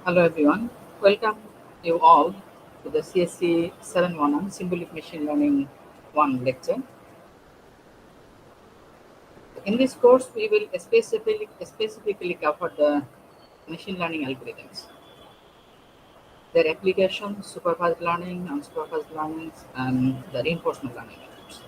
Hello everyone, welcome you all to the CSC 711 Symbolic Machine Learning 1 lecture. In this course, we will specifically cover the machine learning algorithms, their application, supervised learning, unsupervised learning, and the reinforcement learning methods.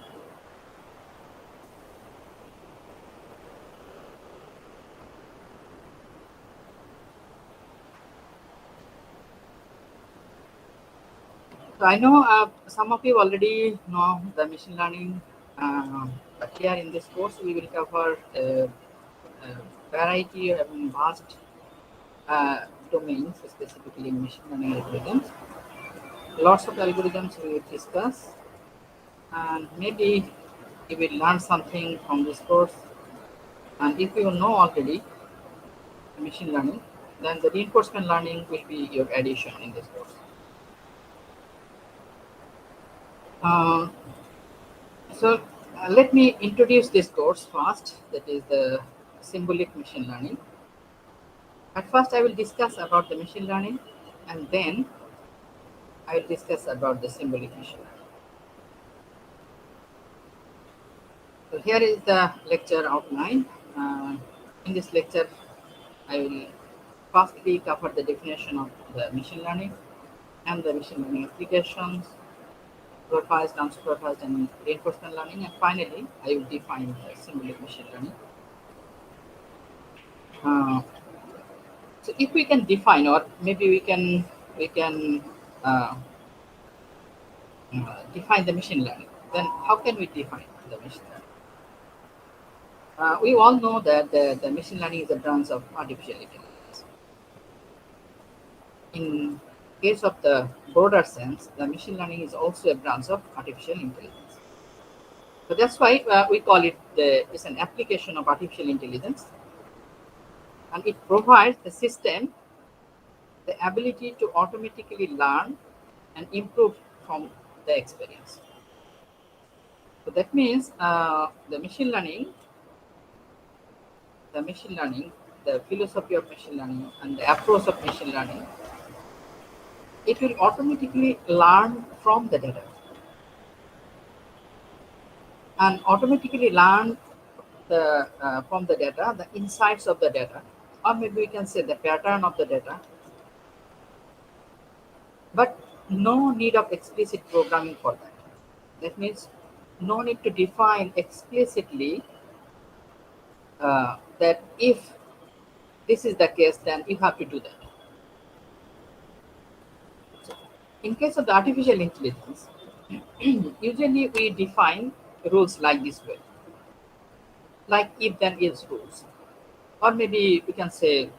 So I know some of you already know the machine learning, but here in this course, we will cover a variety of vast domains, specifically machine learning algorithms. Lots of algorithms we will discuss, and maybe you will learn something from this course. And if you know already machine learning, then the reinforcement learning will be your addition in this course. Uh, so let me introduce this course first, that is the symbolic machine learning. At first, I will discuss about the machine learning, and then I will discuss about the symbolic machine learning. So here is the lecture outline. Uh, in this lecture, I will firstly cover the definition of the machine learning and the machine learning applications, supervised, unsupervised, and reinforcement learning, and finally, I will define the symbolic machine learning. Uh, so, if we can define, or maybe we can uh, define the machine learning, then how can we define the machine learning? We all know that the machine learning is a branch of artificial intelligence. In case of the broader sense, the machine learning is also a branch of artificial intelligence. So that's why we call it it's an application of artificial intelligence, and it provides the system the ability to automatically learn and improve from the experience. So that means the machine learning, the philosophy of machine learning, and the approach of machine learning, it will automatically learn from the data and automatically learn from the data the insights of the data, or maybe we can say the pattern of the data, but no need of explicit programming for that. That means no need to define explicitly that if this is the case, then you have to do that. So in case of the artificial intelligence, usually we define rules like this way, like if then else rules. Or maybe we can say,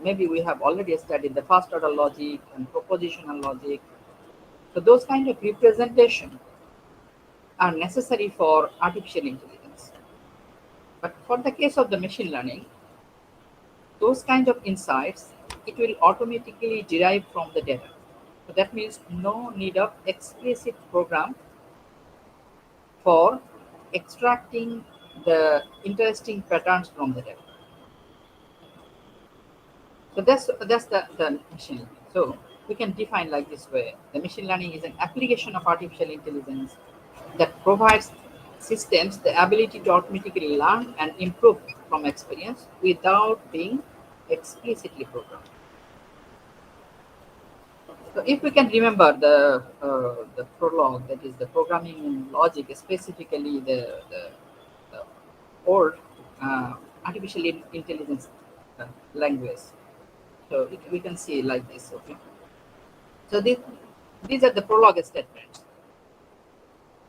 maybe we have already studied the first order logic and propositional logic. So those kind of representation are necessary for artificial intelligence. But for the case of the machine learning, those kind of insights, it will automatically derive from the data. So that means no need of explicit program for extracting the interesting patterns from the data. So that's the machine learning. So we can define like this way. The machine learning is an application of artificial intelligence that provides systems the ability to automatically learn and improve from experience without being explicitly programmed. So if we can remember the prologue, that is the programming in logic, specifically the old uh, artificial intelligence language. So we can see like this. Okay. So these are the prologue statements.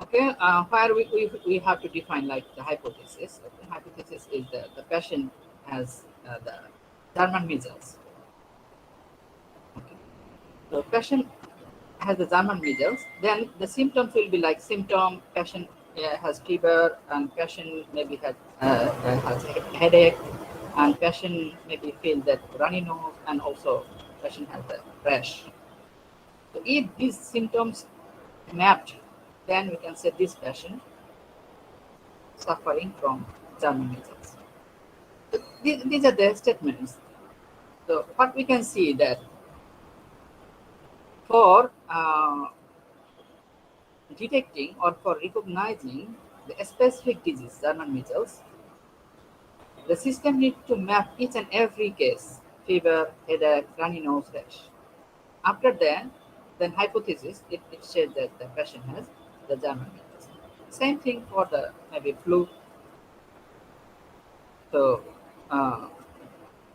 Okay, where we have to define like the hypothesis. Okay. Hypothesis is the patient has the German measles. Okay. So patient has the German measles, then the symptoms will be like symptom patient has fever, and patient maybe has a headache, and patient maybe feel that runny nose, and also patient has a rash. So if these symptoms mapped, then we can say this patient suffering from German measles. So these are the statements. So what we can see that for detecting or for recognizing the specific disease, German measles, the system needs to map each and every case, fever, headache, runny nose, rash. After that, then hypothesis, it says that the patient has the German measles. Same thing for the maybe flu. So uh,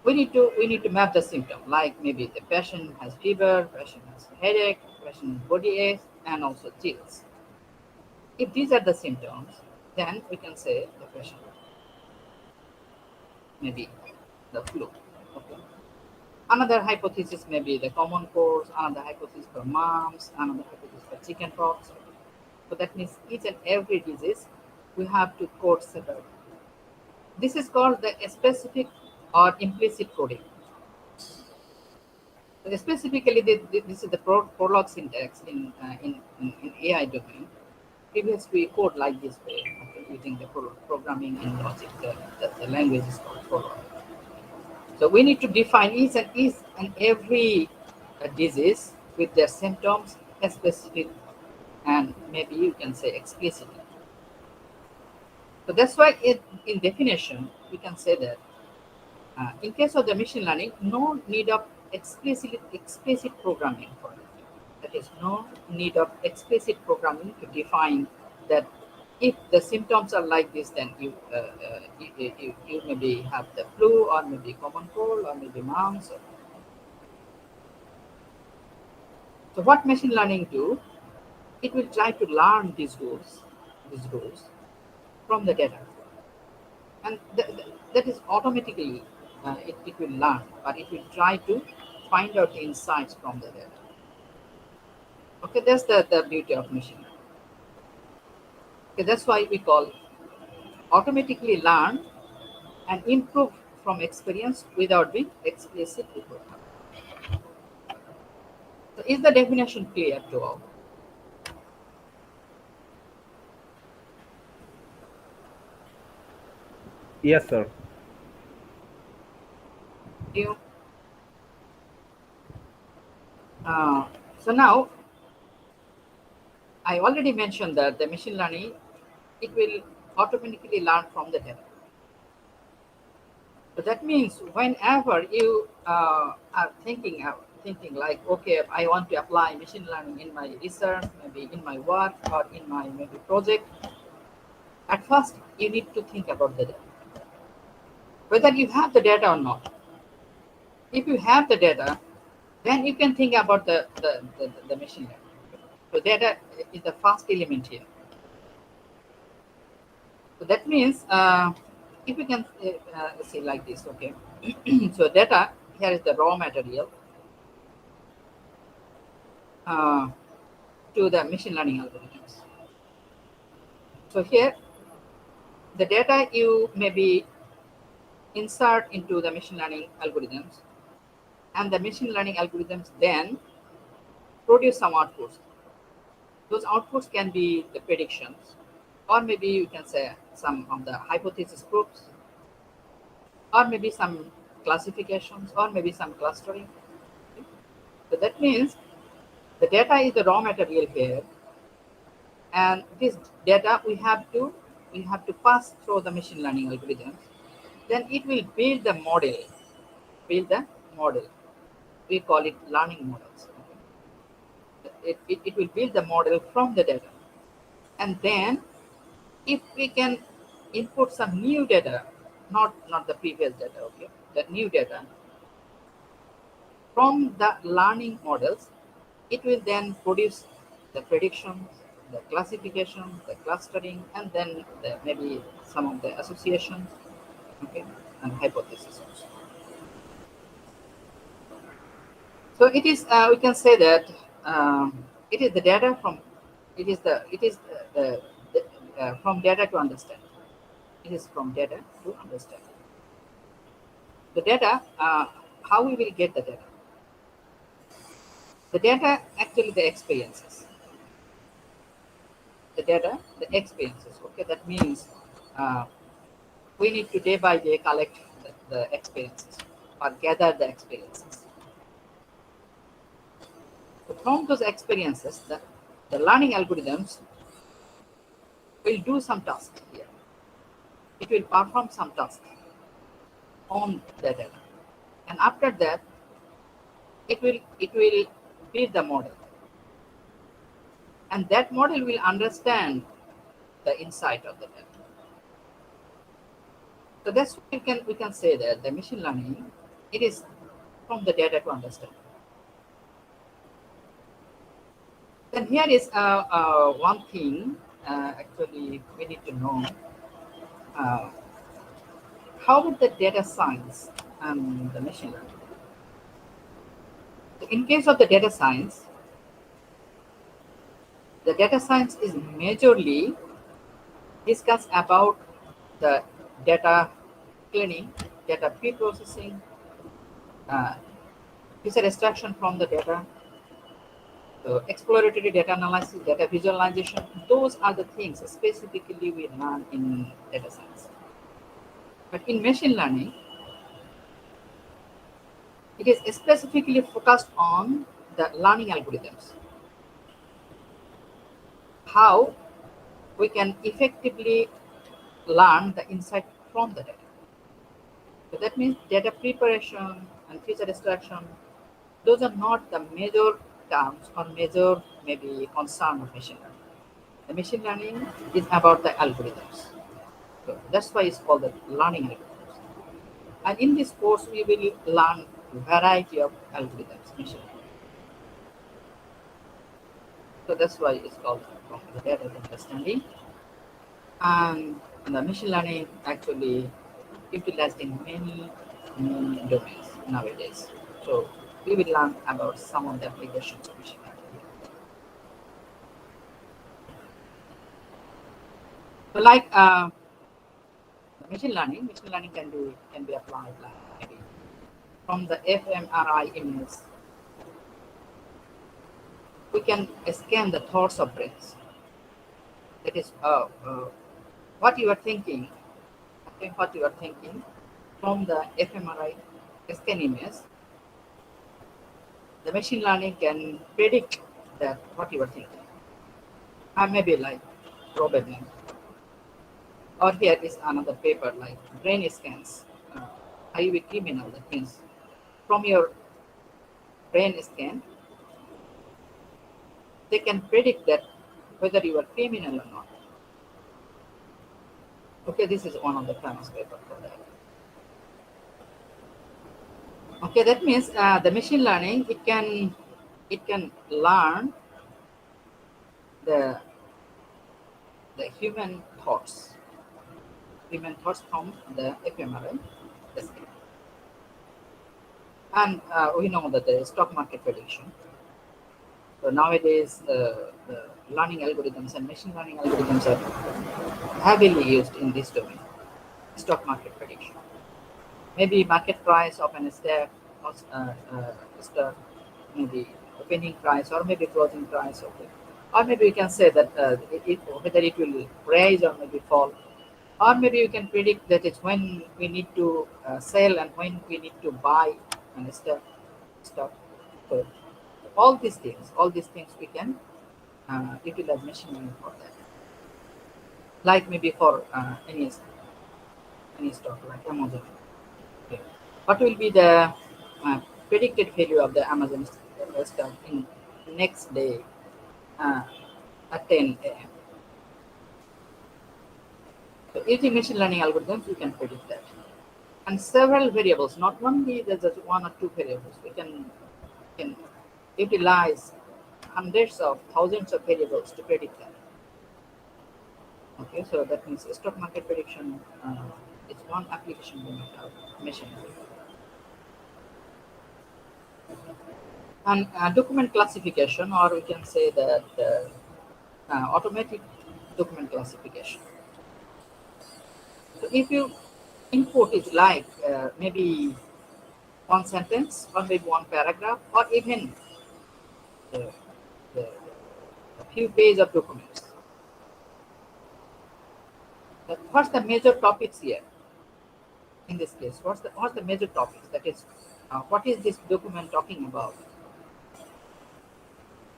we need to map the symptom, like maybe the patient has fever, patient has headache, patient body ache, and also chills. If these are the symptoms, then we can say the patient maybe the flu. Okay. Another hypothesis may be the common cold, another hypothesis for mumps, another hypothesis for chickenpox. So that means each and every disease we have to code separately. This is called the specific or implicit coding. So specifically, this is the prolog syntax in AI domain. Previously, we code like this way, okay, using the programming in logic. The language is called prolog. So we need to define each and every disease with their symptoms, specific, and maybe you can say explicitly. So that's why in definition, we can say that in case of the machine learning, no need of explicit programming for it. That is, no need of explicit programming to define that if the symptoms are like this, then you maybe have the flu or maybe common cold or maybe mumps. So what machine learning do? It will try to learn these rules from the data, and that is automatically it will learn, but it will try to find out the insights from the data. Okay, that's the beauty of machine learning. Okay, that's why we call automatically learn and improve from experience without being explicitly programmed. So is the definition clear to all? Yes, sir. You uh, so now I already mentioned that the machine learning it will automatically learn from the data. So that means whenever you are thinking like, okay, I want to apply machine learning in my research, maybe in my work or in my maybe project, at first you need to think about the data, whether you have the data or not. If you have the data, then you can think about the machine learning. So data is the first element here. So that means if we can say like this, okay. So data here is the raw material uh, to the machine learning algorithms. So here the data you maybe insert into the machine learning algorithms, and the machine learning algorithms then produce some outputs. Those outputs can be the predictions, or maybe you can say some of the hypothesis proofs, or maybe some classifications, or maybe some clustering. So that means the data is the raw material here, and this data we have to pass through the machine learning algorithms. Then it will build the model. Build the model. We call it learning models. It will build the model from the data, and then if we can input some new data, not the previous data, okay, the new data from the learning models, it will then produce the predictions, the classification, the clustering, and then maybe some of the associations, okay, and hypotheses also. So it is we can say that it is the data from it is from data to understand. It is from data to understand. The data, how we will get the data? The data actually the experiences. The data, the experiences. Okay, that means uh, we need to day by day collect the experiences or gather the experiences. from those experiences, the learning algorithms will do some task here. It will perform some task on the data, and after that, it will build the model, and that model will understand the insight of the data. So that's why we can say that the machine learning, it is from the data to understand. Then here is one thing actually we need to know. Uh, how about the data science and the machine learning? So in case of the data science is majorly discuss about the data cleaning, data pre-processing, uh, feature extraction from the data, so exploratory data analysis, data visualization. Those are the things specifically we learn in data science. But in machine learning, it is specifically focused on the learning algorithms. How we can effectively learn the insight from the data. So that means data preparation and feature extraction, those are not the major terms or major maybe concern of machine learning. The machine learning is about the algorithms. So that's why it's called the learning algorithms. And in this course, we will learn variety of algorithms, machine learning. So that's why it's called from the data to understanding. And the machine learning actually utilized in many domains nowadays. So we will learn about some of the applications of machine learning. So like machine learning can be applied like maybe from the fMRI image. We can scan the thoughts of brains. That is what you are thinking, okay, what you are thinking from the fMRI scan image. The machine learning can predict that what you are thinking. Maybe like probably. Or here is another paper like brain scans. Are you a criminal? That means from your brain scan, they can predict that whether you are criminal or not. Okay, this is one of the famous paper for that. Okay, that means the machine learning it can learn the human thoughts from the fMRI scan. And we know that the stock market prediction. So nowadays, the learning algorithms and machine learning algorithms are heavily used in this domain, stock market prediction. Maybe market price of an stock, maybe opening price or maybe closing price of it. Or maybe you can say that whether it will rise or maybe fall. Or maybe you can predict that it's when we need to sell and when we need to buy an stock. So all these things we can utilize machine learning for that. Like maybe for any stock like Amazon. Okay. What will be the predicted value of the Amazon stock in next day uh, at 10 a.m. So using machine learning algorithms, we can predict that. And several variables, not only there's just one or two variables, we can utilize hundreds of thousands of variables to predict that. Okay, so that means stock market prediction is one application we might have machine learning. And document classification, or we can say that automatic document classification. So if you input is like maybe one sentence or maybe one paragraph or even the, the, a few pages of documents. What's the major topics here? In this case, what's the major topics? That is, what is this document talking about?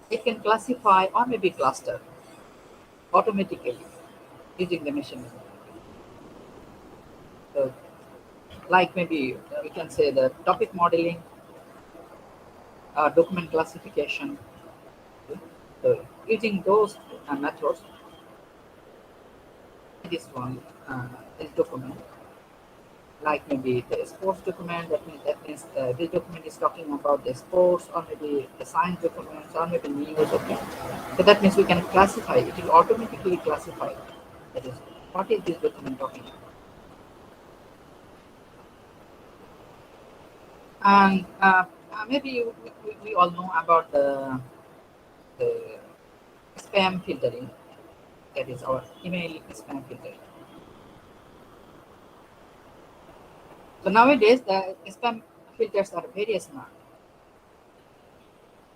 it can classify or maybe cluster automatically using the machine learning. So, like maybe we can say the topic modeling, document classification. So, using those methods, this one is document, like maybe the sports document. That means this document is talking about the sports, or maybe the science documents, or maybe news. Okay, so that means we can classify. It will automatically classify. That is, what is this document talking about? And maybe we all know about the spam filtering. That is our email spam filtering. So nowadays the spam filters are very smart.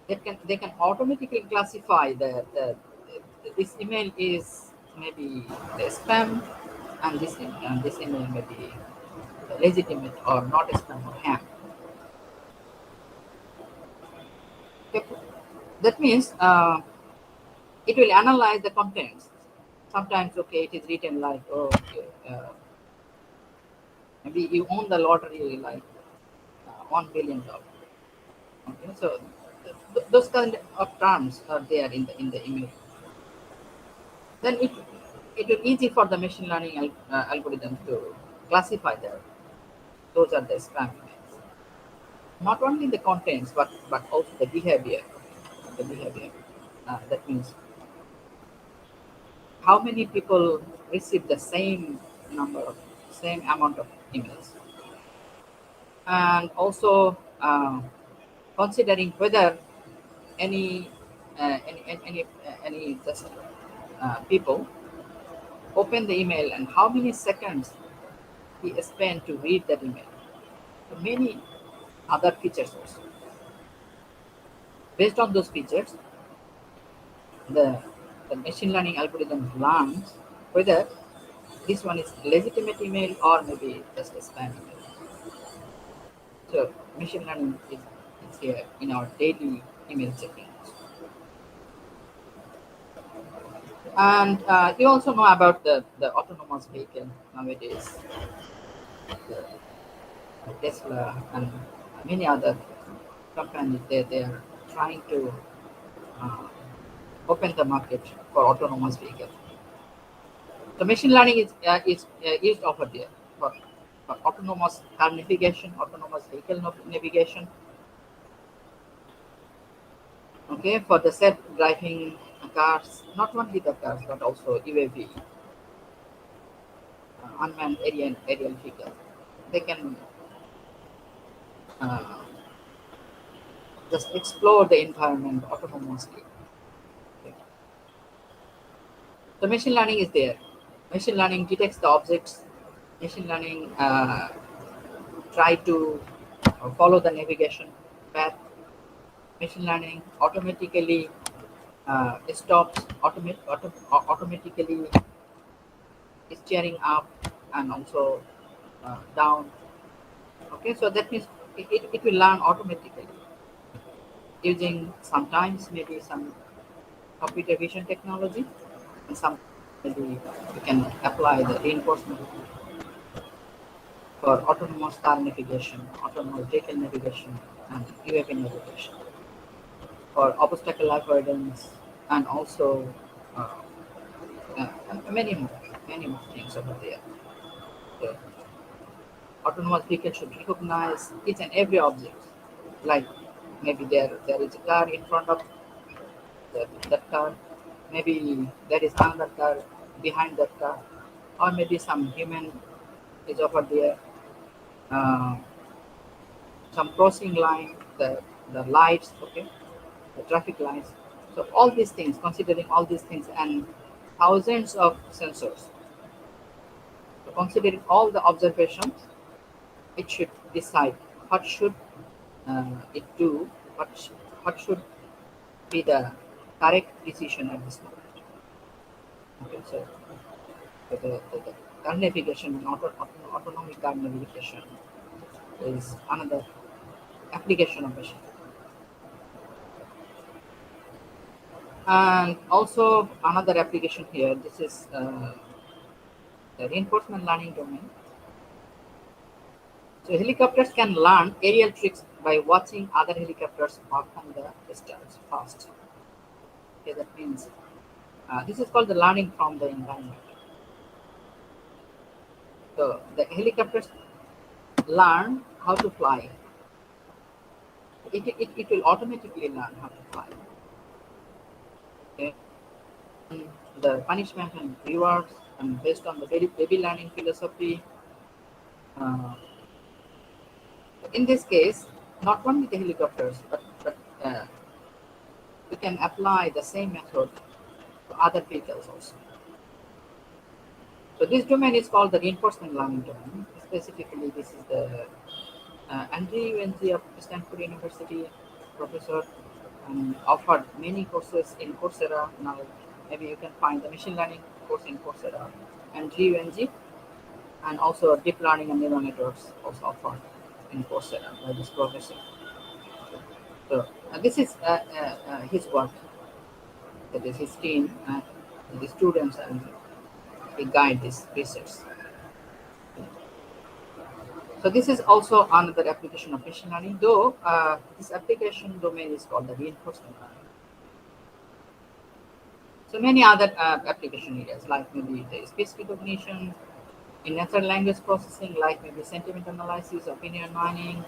They can automatically classify this email is maybe the spam, and this email may be legitimate or not spam or ham. Okay. That means it will analyze the contents. Sometimes, okay, it is written like, oh, okay, maybe you own the lottery like $1 billion. Okay, so those kind of terms are there in the email. Then it will easy for the machine learning algorithm to classify that those are the spam emails. Not only the contents, but also the behavior. The behavior. That means how many people receive the same amount of emails, and also considering whether any any just people open the email and how many seconds he spent to read that email. So many other features also. Based on those features, the, the machine learning algorithm learns whether this one is legitimate email or maybe just a spam email. So machine learning is here in our daily email checking. And you also know about the autonomous vehicle nowadays, the Tesla and many other companies. They are trying to uh, open the market for autonomous vehicles. The machine learning is used over there for autonomous car navigation, autonomous vehicle navigation. Okay, for the self-driving cars, not only the cars but also UAV, unmanned aerial vehicles. They can uh, just explore the environment autonomously. Okay. So machine learning is there. Machine learning detects the objects. Machine learning try to follow the navigation path. Machine learning automatically stops automatically steering up and also down. Okay, so that means it will learn automatically using sometimes maybe some computer vision technology, and some maybe you can apply the reinforcement for autonomous car navigation, autonomous vehicle navigation, and UAV navigation, for obstacle avoidance, and also uh, uh, many more things over there. The autonomous vehicle should recognize each and every object, like maybe there is a car in front of that car, maybe there is another car behind that car, or maybe some human is over there, uh, some crossing line, the lights, okay, the traffic lights. So all these things, considering all these things and thousands of sensors, so considering all the observations, it should decide what should it do, what should be the correct decision at this moment. Okay, so the car navigation and autonomic car navigation is another application of machine. And also another application here, this is the reinforcement learning domain. So helicopters can learn aerial tricks by watching other helicopters off from the distance fast. Okay, that means this is called the learning from the environment. So the helicopters learn how to fly. It will automatically learn how to fly. Okay. The punishment and rewards, and based on the baby learning philosophy. Uh, in this case, not only the helicopters, but we can apply the same method to other vehicles also. So this domain is called the reinforcement learning domain. Specifically, this is the Andrew Ng of Stanford University professor, and offered many courses in Coursera. Now, maybe you can find the machine learning course in Coursera. Andrew Ng, and also deep learning and neural networks also offered in Coursera by this professor. So this is his work. That is his team, the students, and he guide this research. So this is also another application of machine learning, though this application domain is called the reinforcement learning. So many other application areas, like maybe the speech recognition, in natural language processing, like maybe sentiment analysis, opinion mining,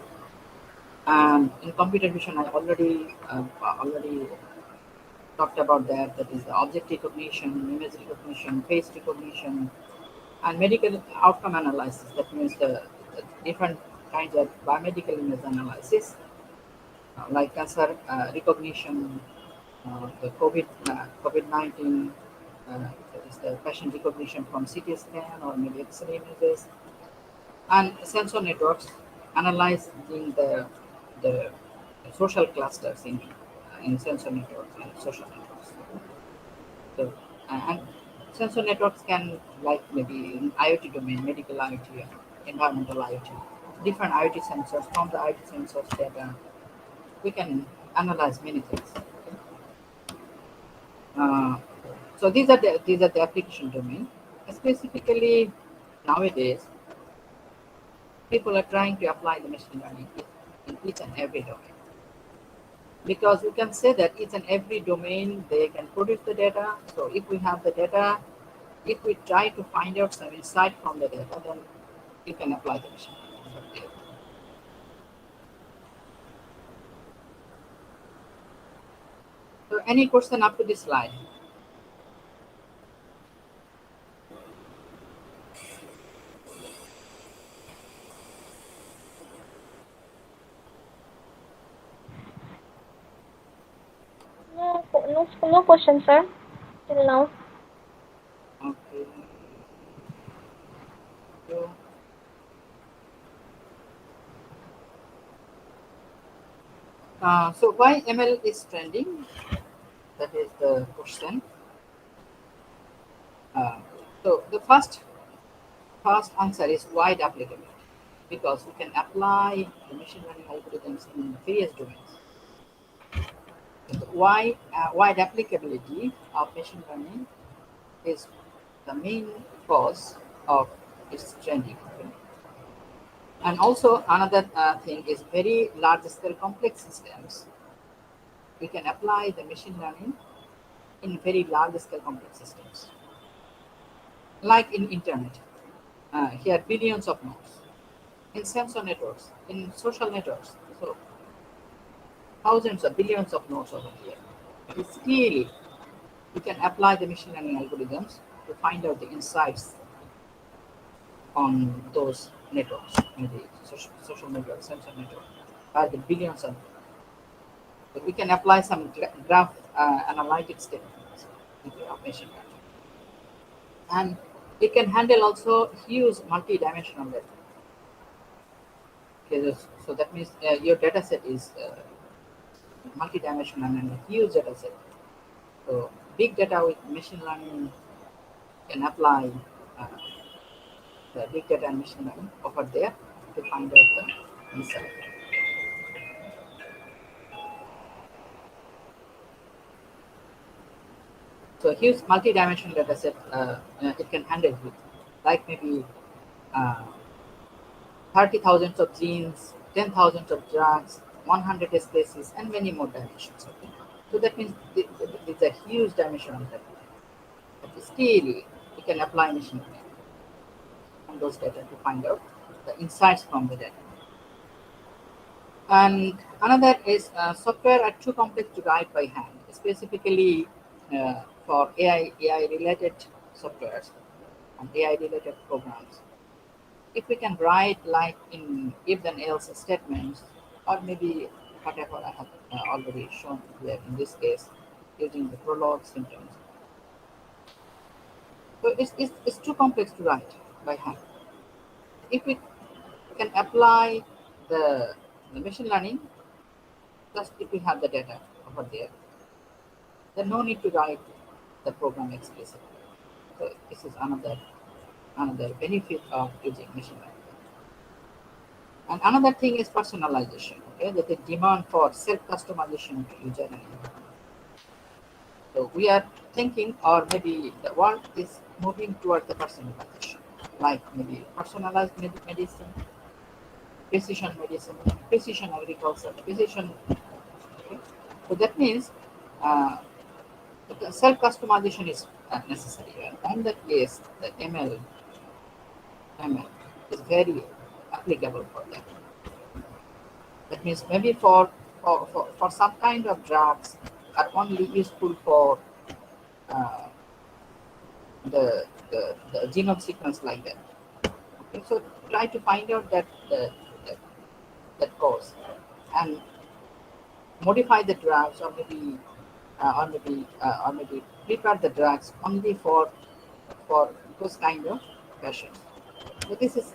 and in computer vision, I already talked about that. That is the object recognition, image recognition, face recognition, and medical outcome analysis. That means the different kinds of biomedical image analysis, like cancer recognition, the COVID-19, that is the patient recognition from CT scan or maybe X-ray images, and sensor networks analyzing the social clusters in sensor networks and social networks. So, and sensor networks can, like maybe in IoT domain, medical IoT, environmental IoT, different IoT sensors. From the IoT sensors data, we can analyze many things. Uh, so these are the application domain. Specifically, nowadays, people are trying to apply the machine learning in each and every domain, because we can say that each and every domain they can produce the data. So if we have the data, if we try to find out some insight from the data, then you can apply the machine learning. So any question up to this slide? No question, sir, till now. Okay. So, so why ML is trending? That is the question. Uh, so the first answer is wide applicability, because we can apply the machine learning algorithms in various domains. Wide applicability of machine learning is the main cause of its trending. And also another thing is very large scale complex systems. We can apply the machine learning in very large scale complex systems. Like in internet, here billions of nodes. In sensor networks, in social networks, so thousands of billions of nodes over here. It's clearly we can apply the machine learning algorithms to find out the insights on those networks, maybe social networks, sensor network, are the billions of. So we can apply some graph analytics techniques into our machine learning, and it can handle also huge multi-dimensional data. Okay, so that means your data set is multi-dimensional and a huge data set. So big data with machine learning can apply uh, the big data and machine learning over there to find out the insight. So a huge multi-dimensional data set it can handle with, like maybe 30,000 of genes, 10,000 of drugs, 100 species, and many more dimensions. Okay? So that means it's a huge dimension on that. But still, we can apply machine learning on those data to find out the insights from the data. And another is software are too complex to write by hand, specifically for AI related softwares and AI related programs. If we can write like in if then else statements, or maybe whatever I have already shown here in this case, using the prologue symptoms. So it's too complex to write by hand. If we can apply the machine learning, just if we have the data over there, then no need to write the program explicitly. So this is another benefit of using machine learning. And another thing is personalization. Okay, that the demand for self-customization to user and environment. So we are thinking, or maybe the world is moving towards the personalization, like maybe personalized medicine, precision agriculture, precision. Okay? So that means uh, self customization is necessary. And on that case, the ML is very applicable for that. That means maybe for some kind of drugs are only useful for uh, the genome sequence like that. Okay, so try to find out that, that cause and modify the drugs, or maybe prepare the drugs only for those kind of patients. So this is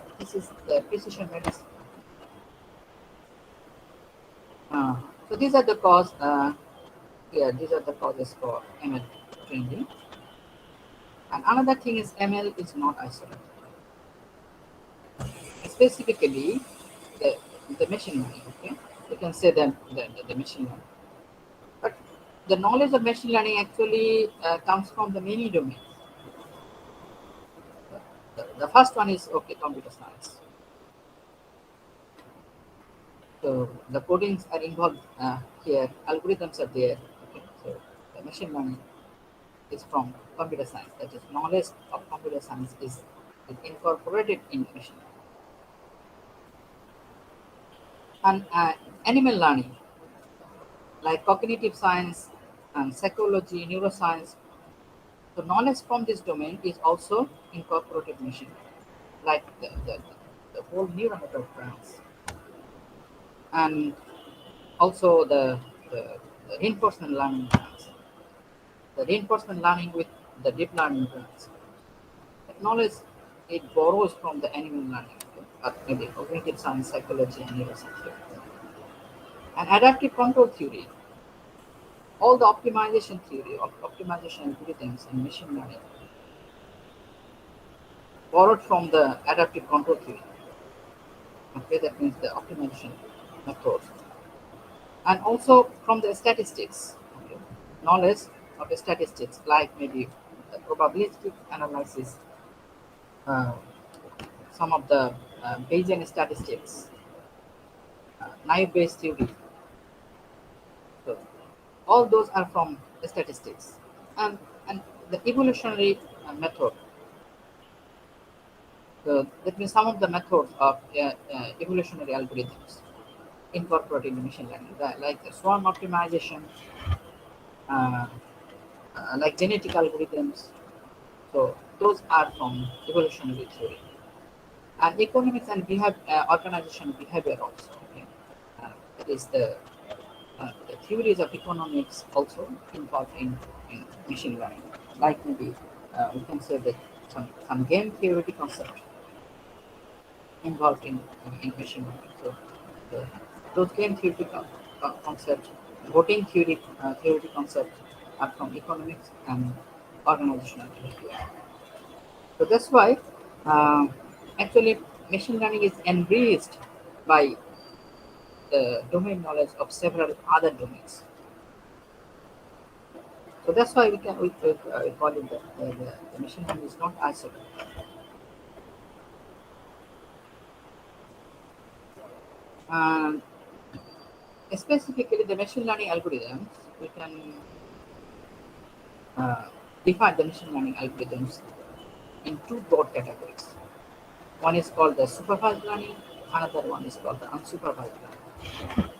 the precision medicine. So these are the cause. These are the causes for ML training. And another thing is ML is not isolated. Specifically, the, the machine learning. Okay, you can say that the machine learning. But the knowledge of machine learning actually comes from the many domains. The first one is okay, computer science. So the codings are involved here, algorithms are there. Okay, so the machine learning is from computer science. That is, knowledge of computer science is incorporated in machine learning. And animal learning, like cognitive science and psychology, neuroscience. So knowledge from this domain is also incorporated machine learning, like the whole neural network branch. And also the reinforcement learning branch. The reinforcement learning with the deep learning branch. That knowledge it borrows from the animal learning, maybe cognitive science, psychology, and neuroscience. And adaptive control theory, all the optimization theory of optimization algorithms and machine learning borrowed from the adaptive control theory. Okay, that means the optimization methods. And also from the statistics, okay, knowledge of the statistics, like maybe the probabilistic analysis, uh, some of the Bayesian statistics, naive Bayes theory. So all those are from the statistics, and the evolutionary method. So that means some of the methods of evolutionary algorithms incorporated in machine learning, like the swarm optimization, uh, like genetic algorithms. So those are from evolutionary theory. And economics and organization behavior also. Okay? That is the theories of economics also involved in machine learning. Like maybe we can say that some game theory concept involved in machine learning. So the, those game theory concepts, voting theory concepts are from economics and organizational behavior. So that's why uh, actually machine learning is enriched by the domain knowledge of several other domains. So that's why we call it the machine learning is not isolated. And specifically, the machine learning algorithms, we can uh, define the machine learning algorithms in two broad categories. One is called the supervised learning, another one is called the unsupervised learning.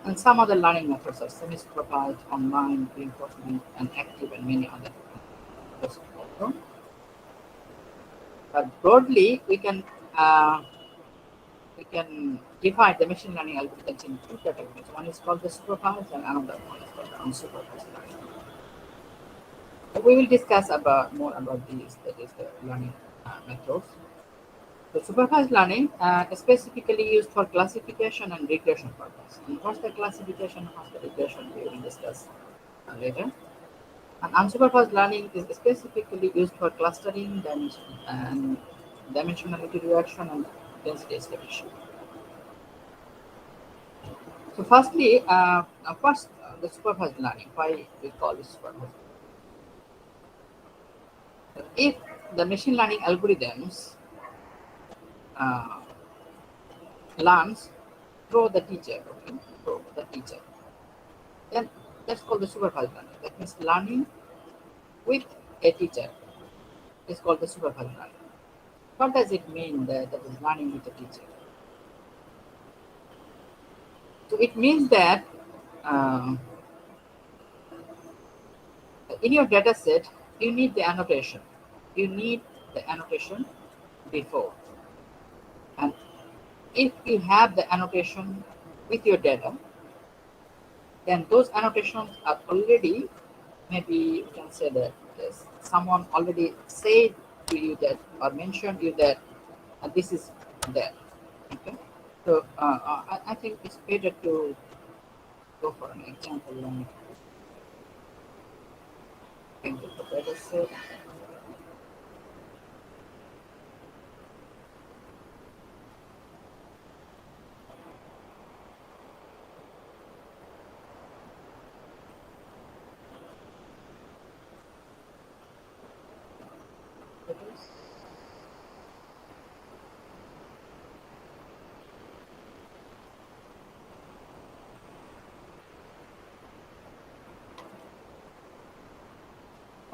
And some other learning methods are semi-supervised, online, reinforcement, and active, and many other methods also. But broadly, we can divide the machine learning algorithms in two categories. One is called the supervised, and another one is called the unsupervised learning. We will discuss more about these, that is the learning methods. So supervised learning is specifically used for classification and regression purpose. And what's the classification, what's the regression, we will discuss later. And unsupervised learning is specifically used for clustering, and dimensionality reaction, and density estimation. So firstly, the supervised learning, why we call it supervised. If the machine learning algorithms uh, learns through the teacher, okay, through the teacher, then that's called the supervised learning. That means learning with a teacher is called the supervised learning. What does it mean that is learning with a teacher? So it means that uh, in your data set, you need the annotation. You need the annotation before. And if you have the annotation with your data, then those annotations are already, maybe you can say that yes, someone already said to you that or mentioned you that this is there. Okay, so I think it's better to go for an example into the data set.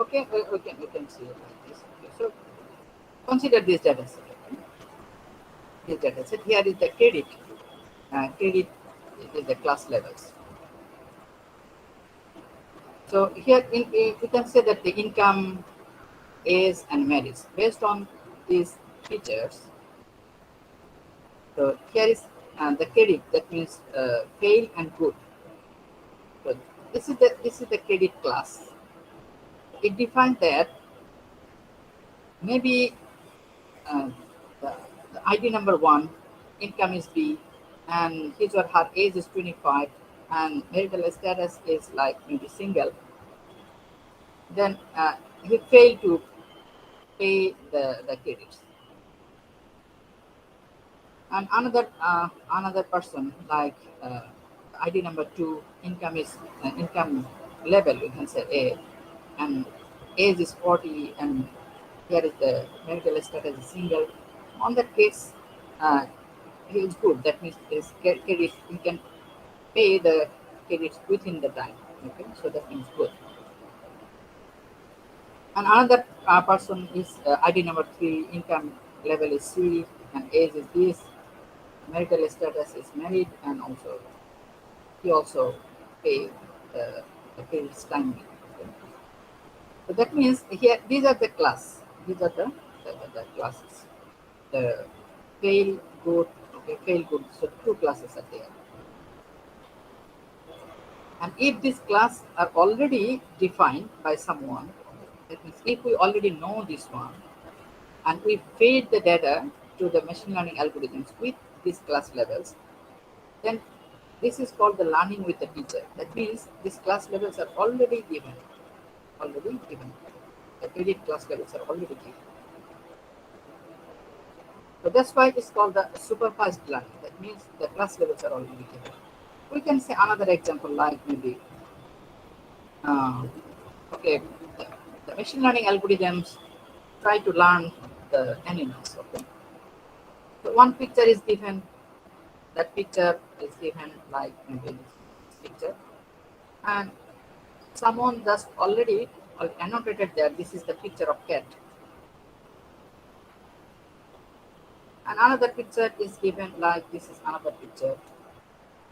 Okay, we can see it like this. Okay, so consider this data set. Okay? This data set here is the credit. Credit is the class levels. So here we can say that the income, age, and merits based on these features. So here is the credit, that means fail and good. So this is the credit class. It defines that maybe uh, the, the ID number 1, income is B, and his or her age is 25, and marital status is like maybe single. Then he failed to pay the credits. And another person like ID number 2, income is income level, we can say A, and age is 40, and here is the marital status is single. On that case, uh, he is good. That means his credit, he can pay the credits within the time. Okay, so that means good. And another person is ID number 3, income level is C, and age is this, marital status is married, and also he also pay the credits timely. Okay. So that means here these are the class. These are the classes. The fail, good, okay, fail, good. So two classes are there. And if these classes are already defined by someone, that means if we already know this one, and we feed the data to the machine learning algorithms with these class levels, then this is called the learning with the teacher. That means these class levels are already given. Already given. The credit class levels are already given. So that's why it's called the supervised learning. That means the class levels are already given. We can say another example like maybe okay, the machine learning algorithms try to learn the animals. Okay, so one picture is given. That picture is given like maybe this picture, and someone just already annotated there. This is the picture of cat. And another picture is given like this is another picture,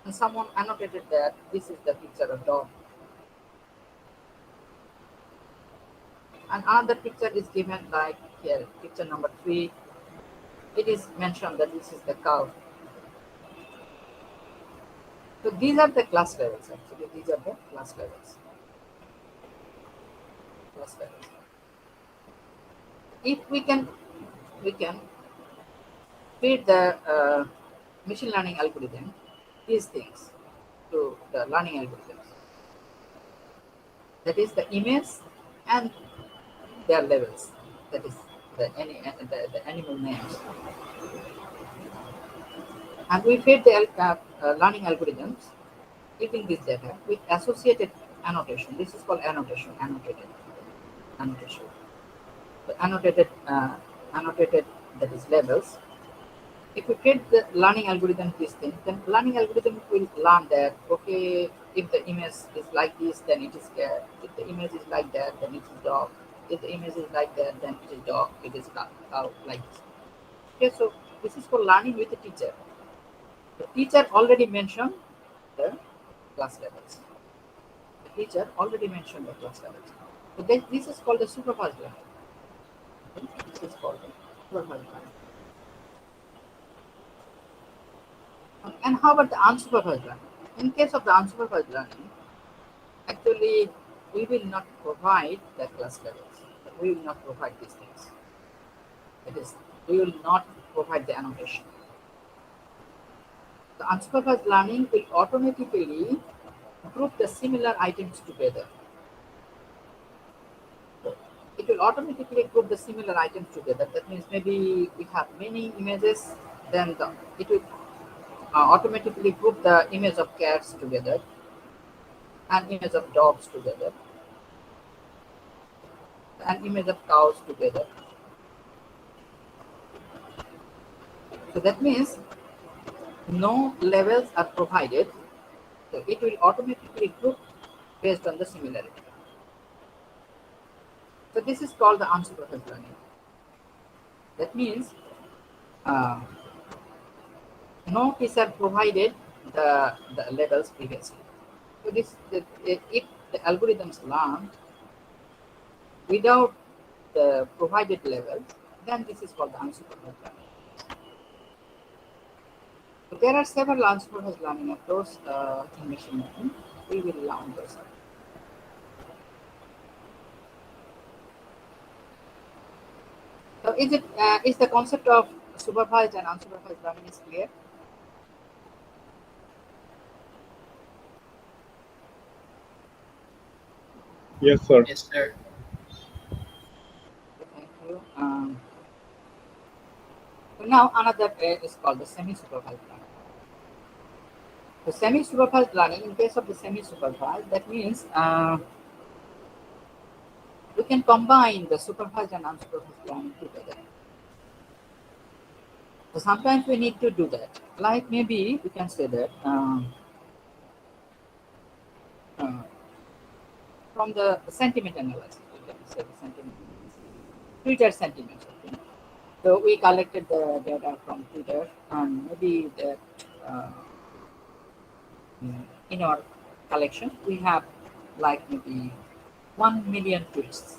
and someone annotated that this is the picture of dog. And another picture is given like here, picture number 3. It is mentioned that this is the cow. So these are the class levels actually. These are the class levels. Class levels. If we can feed the machine learning algorithm these things to the learning algorithms. That is the image and their levels. That is the animal names. And we feed the learning algorithms using this data with associated annotation. This is called annotation. Annotation. The annotated that is levels. If we feed the learning algorithm these things, then learning algorithm will learn that okay, if the image is like this, then it is cat. If the image is like that, then it is dog. If the image is like that, then it is dog. It is cow, like this. Okay, so this is for learning with the teacher. The teacher already mentioned the class levels. The teacher already mentioned the class levels. So this is called the supervised learning. This is called the supervised learning. And how about the unsupervised learning? In case of the unsupervised learning, actually we will not provide the class levels. We will not provide these things. That is, we will not provide the annotation. The unsupervised learning will automatically group the similar items together. So it will automatically group the similar items together. That means maybe we have many images, then it will automatically group the image of cats together and image of dogs together and image of cows together. So that means no levels are provided. So it will automatically group based on the similarity. So this is called the unsupervised learning. That means uh, no teacher provided the levels previously. So if the algorithms learn without the provided levels, then this is called the unsupervised learning. So there are several unsupervised learning approaches in machine learning. We will learn those. So is the concept of supervised and unsupervised learning is clear? Yes, sir. Yes, sir. Thank you. So now another is called the semi-supervised learning. So semi-supervised learning, in case of the semi-supervised, that means we can combine the supervised and unsupervised learning together. So sometimes we need to do that. Like maybe we can say that from the sentiment analysis, we can say the sentiment analysis. Twitter sentiments. Okay. So we collected the data from Twitter, and maybe that in our collection we have like maybe 1 million tweets.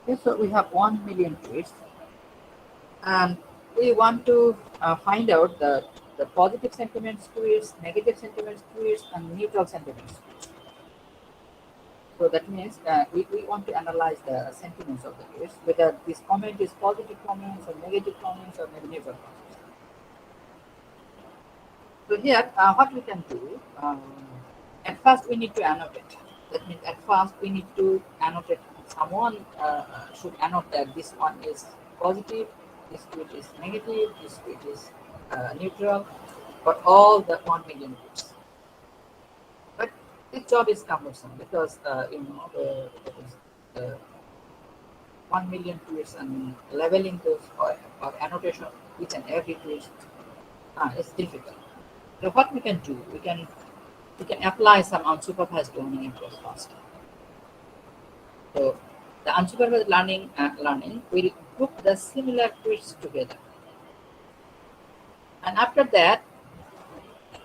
Okay, so we have 1 million tweets, and we want to find out the positive sentiments tweets, negative sentiments tweets, and neutral sentiments tweets. So that means we want to analyze the sentiments of the tweets, whether this comment is positive comments or negative comments or maybe neutral comments. So here, what we can do, at first we need to annotate. That means at first we need to annotate. Someone should annotate that this one is positive, this tweet is negative, this tweet is neutral, but all the 1 million tweets. But This job is cumbersome because the 1 million tweets and leveling those or annotation of each and every tweet is difficult. So what we can do, we can apply some unsupervised learning approach first. So the unsupervised learning will group the similar tweets together, and after that,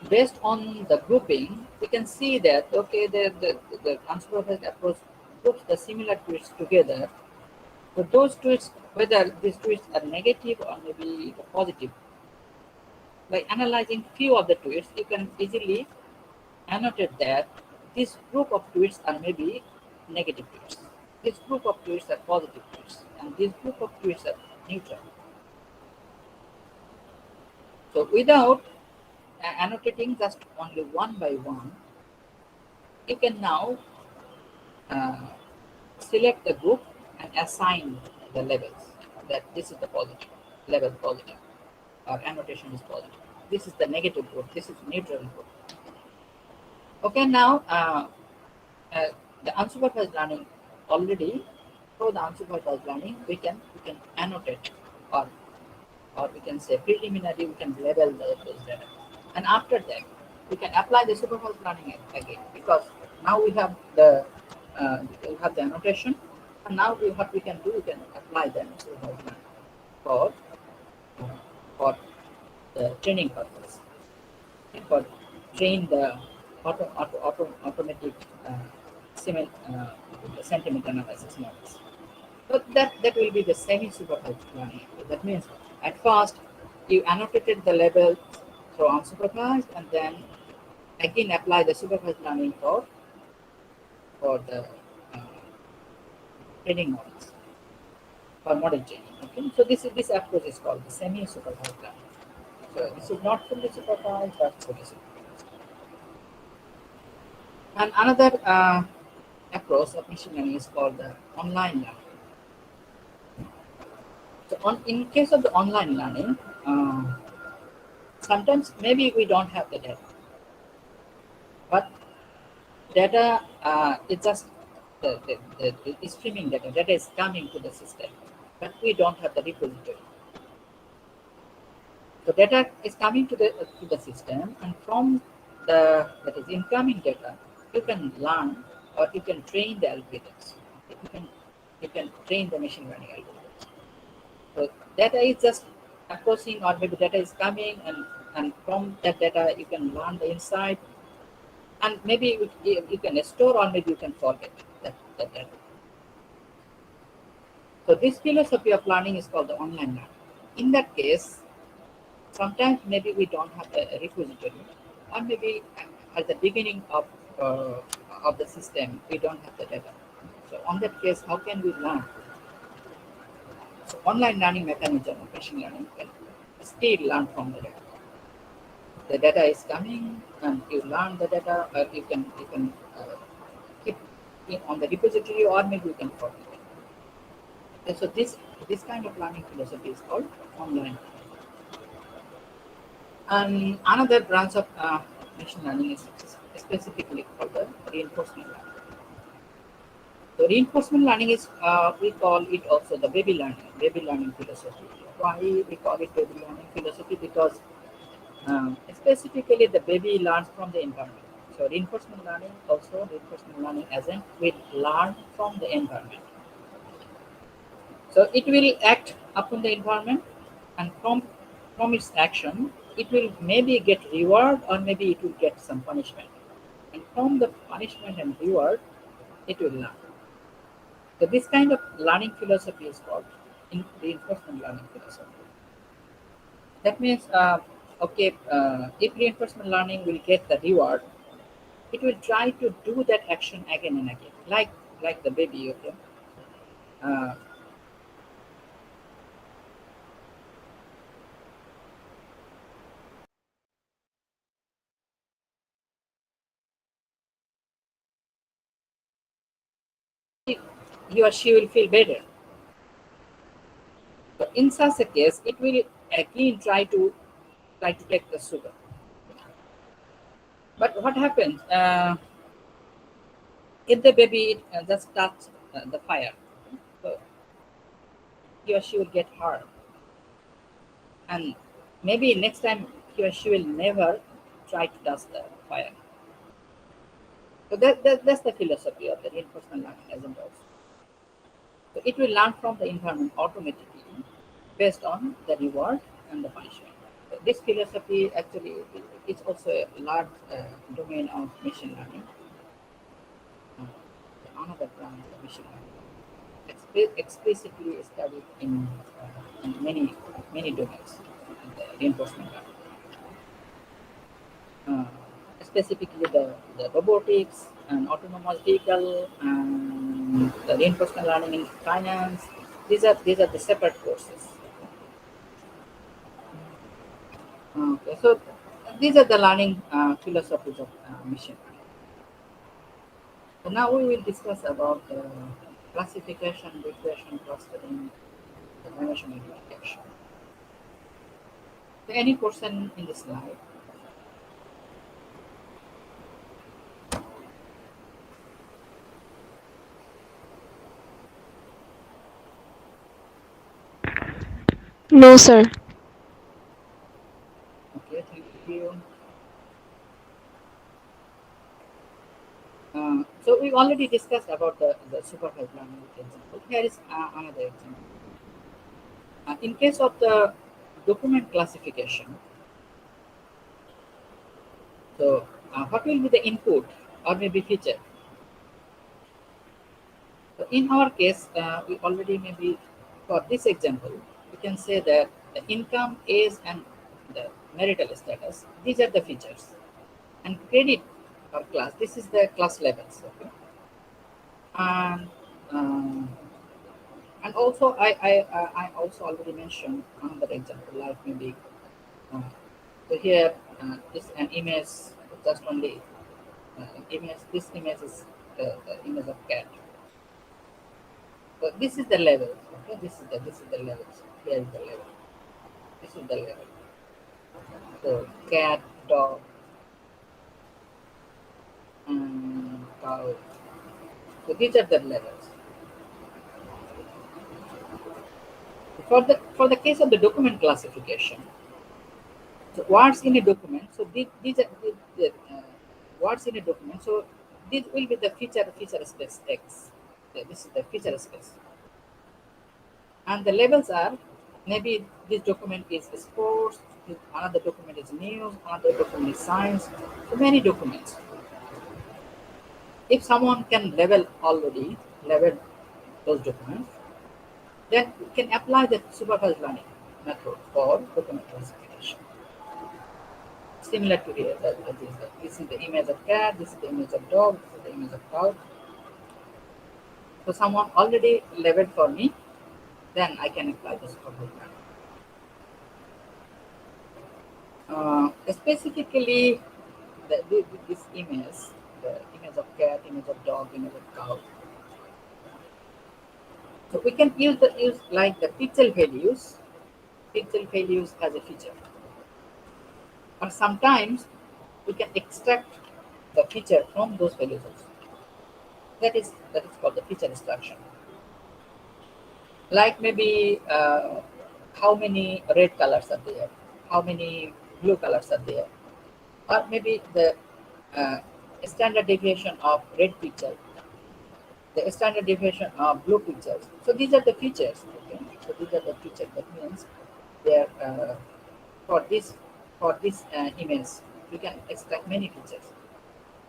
based on the grouping, we can see that okay, the unsupervised approach groups the similar tweets together. So those tweets, whether these tweets are negative or maybe positive, by analyzing few of the tweets, you can easily annotate that this group of tweets are maybe negative tweets. This group of tweets are positive tweets, and this group of tweets are neutral. So without annotating just only one by one, you can now uh, select the group and assign the labels that this is the positive, level positive, or annotation is positive. This is the negative group, this is neutral group. Okay, now the unsupervised learning already, through the unsupervised learning, we can annotate or we can say preliminary, we can label those data. And after that, we can apply the supervised learning again, because now we have the annotation, and now what we can do, we can apply the supervised learning for for the training purpose, for train the automatic sentiment analysis models. So that will be the semi-supervised learning. That means at first you annotated the label through unsupervised, and then again apply the supervised learning for the uh, training models, for model training. Okay, so this approach is called the semi-supervised learning. So this is not fully supervised, but fully supervised. And another approach of machine learning is called the online learning. So in case of the online learning, sometimes maybe we don't have the data, but data is just the streaming data. Data is coming to the system, but we don't have the repository. So data is coming to the system, and from that is incoming data, you can learn or you can train the algorithms. You can train the machine learning algorithms. So data is just approaching, or maybe data is coming, and from that data you can learn the insight, and maybe you can store, or maybe you can forget that data. So this philosophy of learning is called the online learning. In that case, sometimes maybe we don't have a repository, or maybe at the beginning of the system we don't have the data. So on that case, how can we learn? So online learning mechanism of machine learning can still learn from the data. The data is coming, and you learn the data, or you can keep it on the repository, or maybe you can forget it. Okay, so this kind of learning philosophy is called online. And another branch of machine learning is specifically called the reinforcement learning. So reinforcement learning is, we call it also the baby learning philosophy. Why we call it baby learning philosophy? Because specifically the baby learns from the environment. So reinforcement learning agent will learn from the environment. So it will act upon the environment, and from its action, it will maybe get reward, or maybe it will get some punishment. And from the punishment and reward, it will learn. So this kind of learning philosophy is called reinforcement learning philosophy. That means, if reinforcement learning will get the reward, it will try to do that action again and again, like the baby. Okay, uh, he or she will feel better. So in such a case, it will again try to take the sugar. But what happens? if the baby just touch the fire, so he or she will get hurt, and maybe next time he or she will never try to touch the fire. So that's the philosophy of the reinforcement learning agent also. So it will learn from the environment automatically based on the reward and the punishment. So this philosophy actually is also a large domain of machine learning. Uh, Another branch of machine learning, explicitly studied in many domains, the reinforcement learning. Uh, Specifically the robotics and autonomous vehicle and the reinforcement learning in finance. These are the separate courses. Okay, so these are the learning philosophies of machine learning. So now we will discuss about classification, regression, clustering, the dimension multiplication. So any question in this slide? No, sir. Okay, thank you. So we already discussed about the supervised learning example. Here is another example. In case of the document classification, so what will be the input or maybe feature? So in our case, we already maybe for this example, we can say that the income, age, and the marital status, these are the features. And credit or class, this is the class levels. Okay? And um, and also I also already mentioned another example like maybe so here is an image just only image. This image is the image of cat. So this is the level. Okay, this is the level. Here is the level. This is the level. So cat, dog, and cow. So these are the levels. For the case of the document classification, so words in a document. So these are the words in a document. So this will be the feature space X. So this is the feature space, and the labels are maybe this document is sports, another document is news, another document is science. So many documents. If someone can level those documents, then we can apply the supervised learning method for document classification. Similar to here, this is the image of cat, this is the image of dog, this is the image of cow. So someone already leveled for me, then I can apply the supervised learning. Specifically, this image, the image of cat, image of dog, image of cow. So we can use like the pixel values as a feature. Or sometimes we can extract the feature from those values also. That is called the feature extraction. Like maybe how many red colors are there, how many blue colors are there, or maybe the uh, standard deviation of red picture, the standard deviation of blue pictures. So these are the features. Okay? So these are the features. That means they are for this image we can extract many features,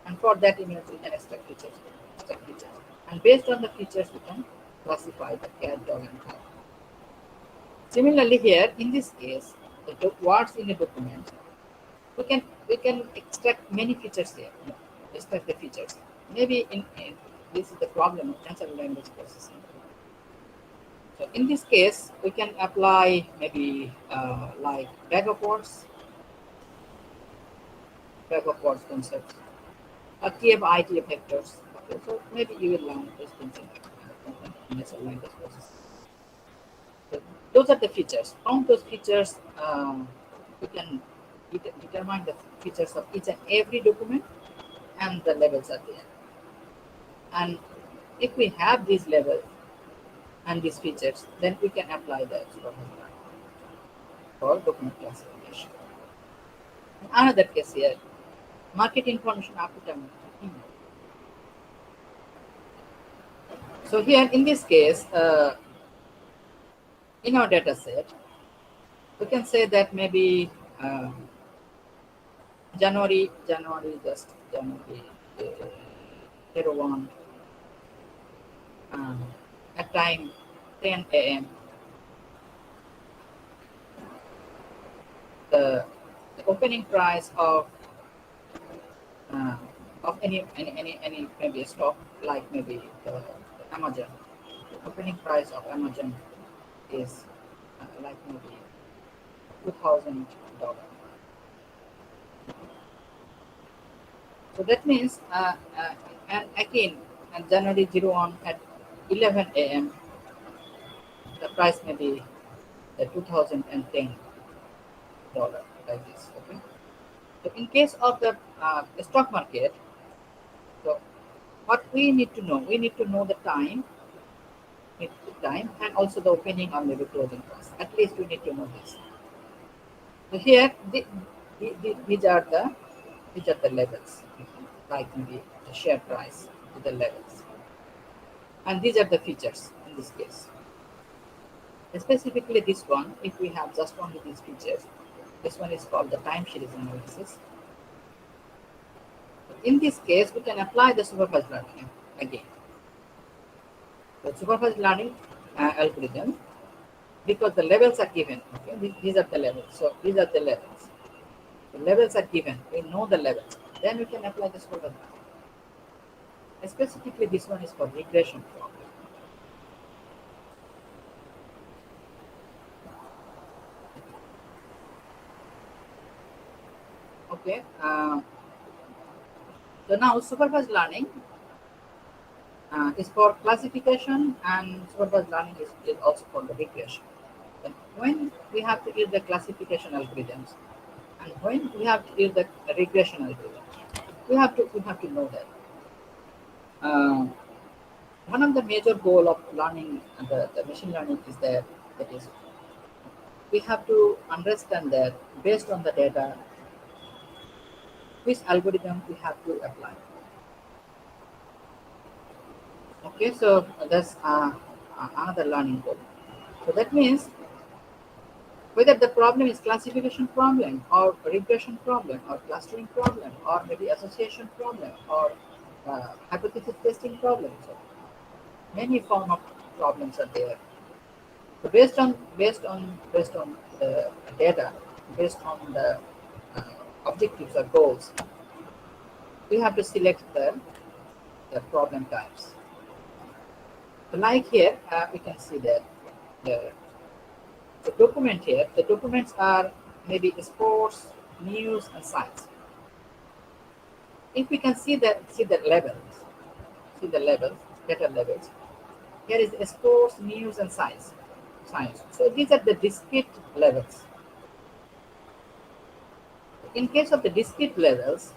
and for that image we can extract features. And based on the features we can classify the cat, dog, and cow. Similarly, here in this case, the words in a document, we can extract many features here. Extract the features. Maybe in this is the problem of natural language processing. So in this case, we can apply maybe like bag of words concepts, or TF ITF vectors. Okay, so maybe you will learn those things in natural language processing. So those are the features. From those features, we can determine the features of each and every document, and the levels are there. And if we have these levels and these features, then we can apply the supervised learning for document classification. Another case here, market information after termination. So here in this case, in our data set, we can say that maybe January uh, 01 at time 10 a.m. The opening price uh, of any maybe a stock like maybe Amazon. The opening price of Amazon is like maybe $2,000. So that means, and again, on January 01 at 11 a.m., the price may be the $2,010 like this. Okay. So in case of the stock market, so what we need to know the time and also the opening or maybe closing price. At least we need to know this. So here, these are the levels, like maybe the share price to the levels, and these are the features in this case. Specifically, this one, if we have just only these features, this one is called the time series analysis. In this case, we can apply the supervised learning again. The supervised learning algorithm, because the levels are given. Okay, these are the levels. So these are the levels. The levels are given. We know the levels. Then we can apply the supervised learning. Specifically, this one is for regression problem. Okay. So now supervised learning is for classification, and supervised learning is also for the regression. And when we have to use the classification algorithms, and when we have to use the regression algorithms, we have to know that. One of the major goal of learning the machine learning is that is we have to understand that based on the data, which algorithm we have to apply. Okay, so that's another learning goal. So that means whether the problem is classification problem or regression problem or clustering problem or maybe association problem or hypothesis testing problem. So many form of problems are there. So based on the data, based on the objectives or goals, we have to select the problem types. So like here, we can see that the document here, the documents are maybe sports, news, and science. If we can see the levels, data levels. Here is sports, news, and science. So these are the discrete levels. In case of the discrete levels,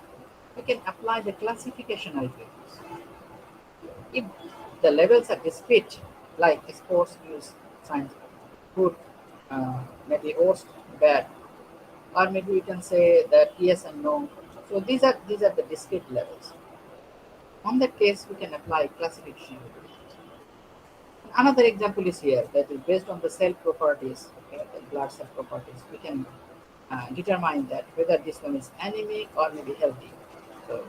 we can apply the classification algorithms. If the levels are discrete, like sports, news, science, good, maybe worst, bad, or maybe we can say that yes and no. So these are the discrete levels. On that case, we can apply classification algorithms. Another example is here that is based on the cell properties, okay, the blood cell properties. We can determine that whether this one is anemic or maybe healthy. So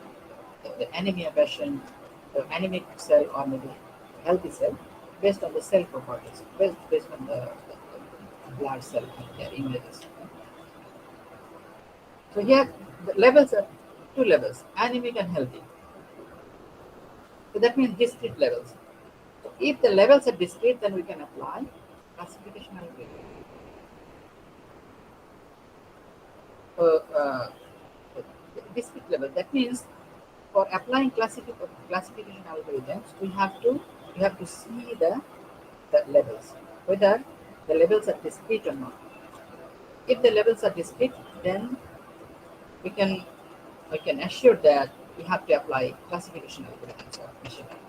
the anemia patient, the anemic cell or maybe healthy cell, based on the cell properties, based on the blood cell and their images. So here the levels are two levels, anemic and healthy. So that means discrete levels. So if the levels are discrete, then we can apply classification algorithm. So discrete level. That means for applying classification algorithms, we have to see the levels, whether the levels are discrete or not. If the levels are discrete, then we can assure that we have to apply classification algorithms or machine learning.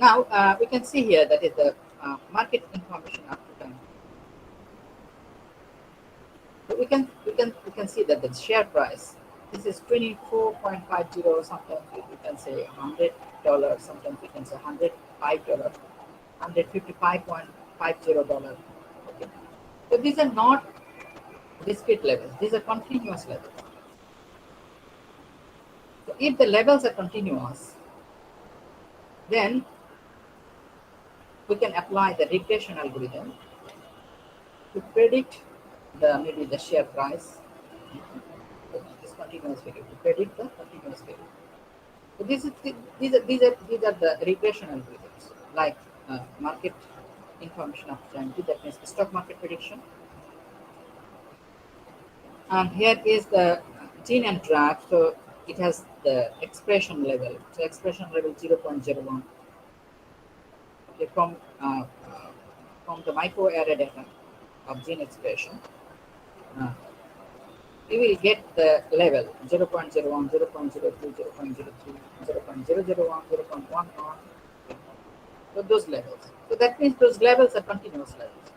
Now we can see here that is the market information up to time. So we can see that the share price, this is 24.50. Sometimes we can say $100. Sometimes we can say $105, $155.50. Okay. So these are not discrete levels; these are continuous levels. So if the levels are continuous, then we can apply the regression algorithm to predict maybe the share price. This continuous value to predict the continuous value. So these are the regression algorithms like market information opportunity, that means stock market prediction. And here is the gene and drag, so it has the expression level. So expression level 0.01. Okay, from the microarray data of gene expression, we will get the level 0.01, 0.02, 0.03, 0.001, 0.11. So those levels. So that means those levels are continuous levels.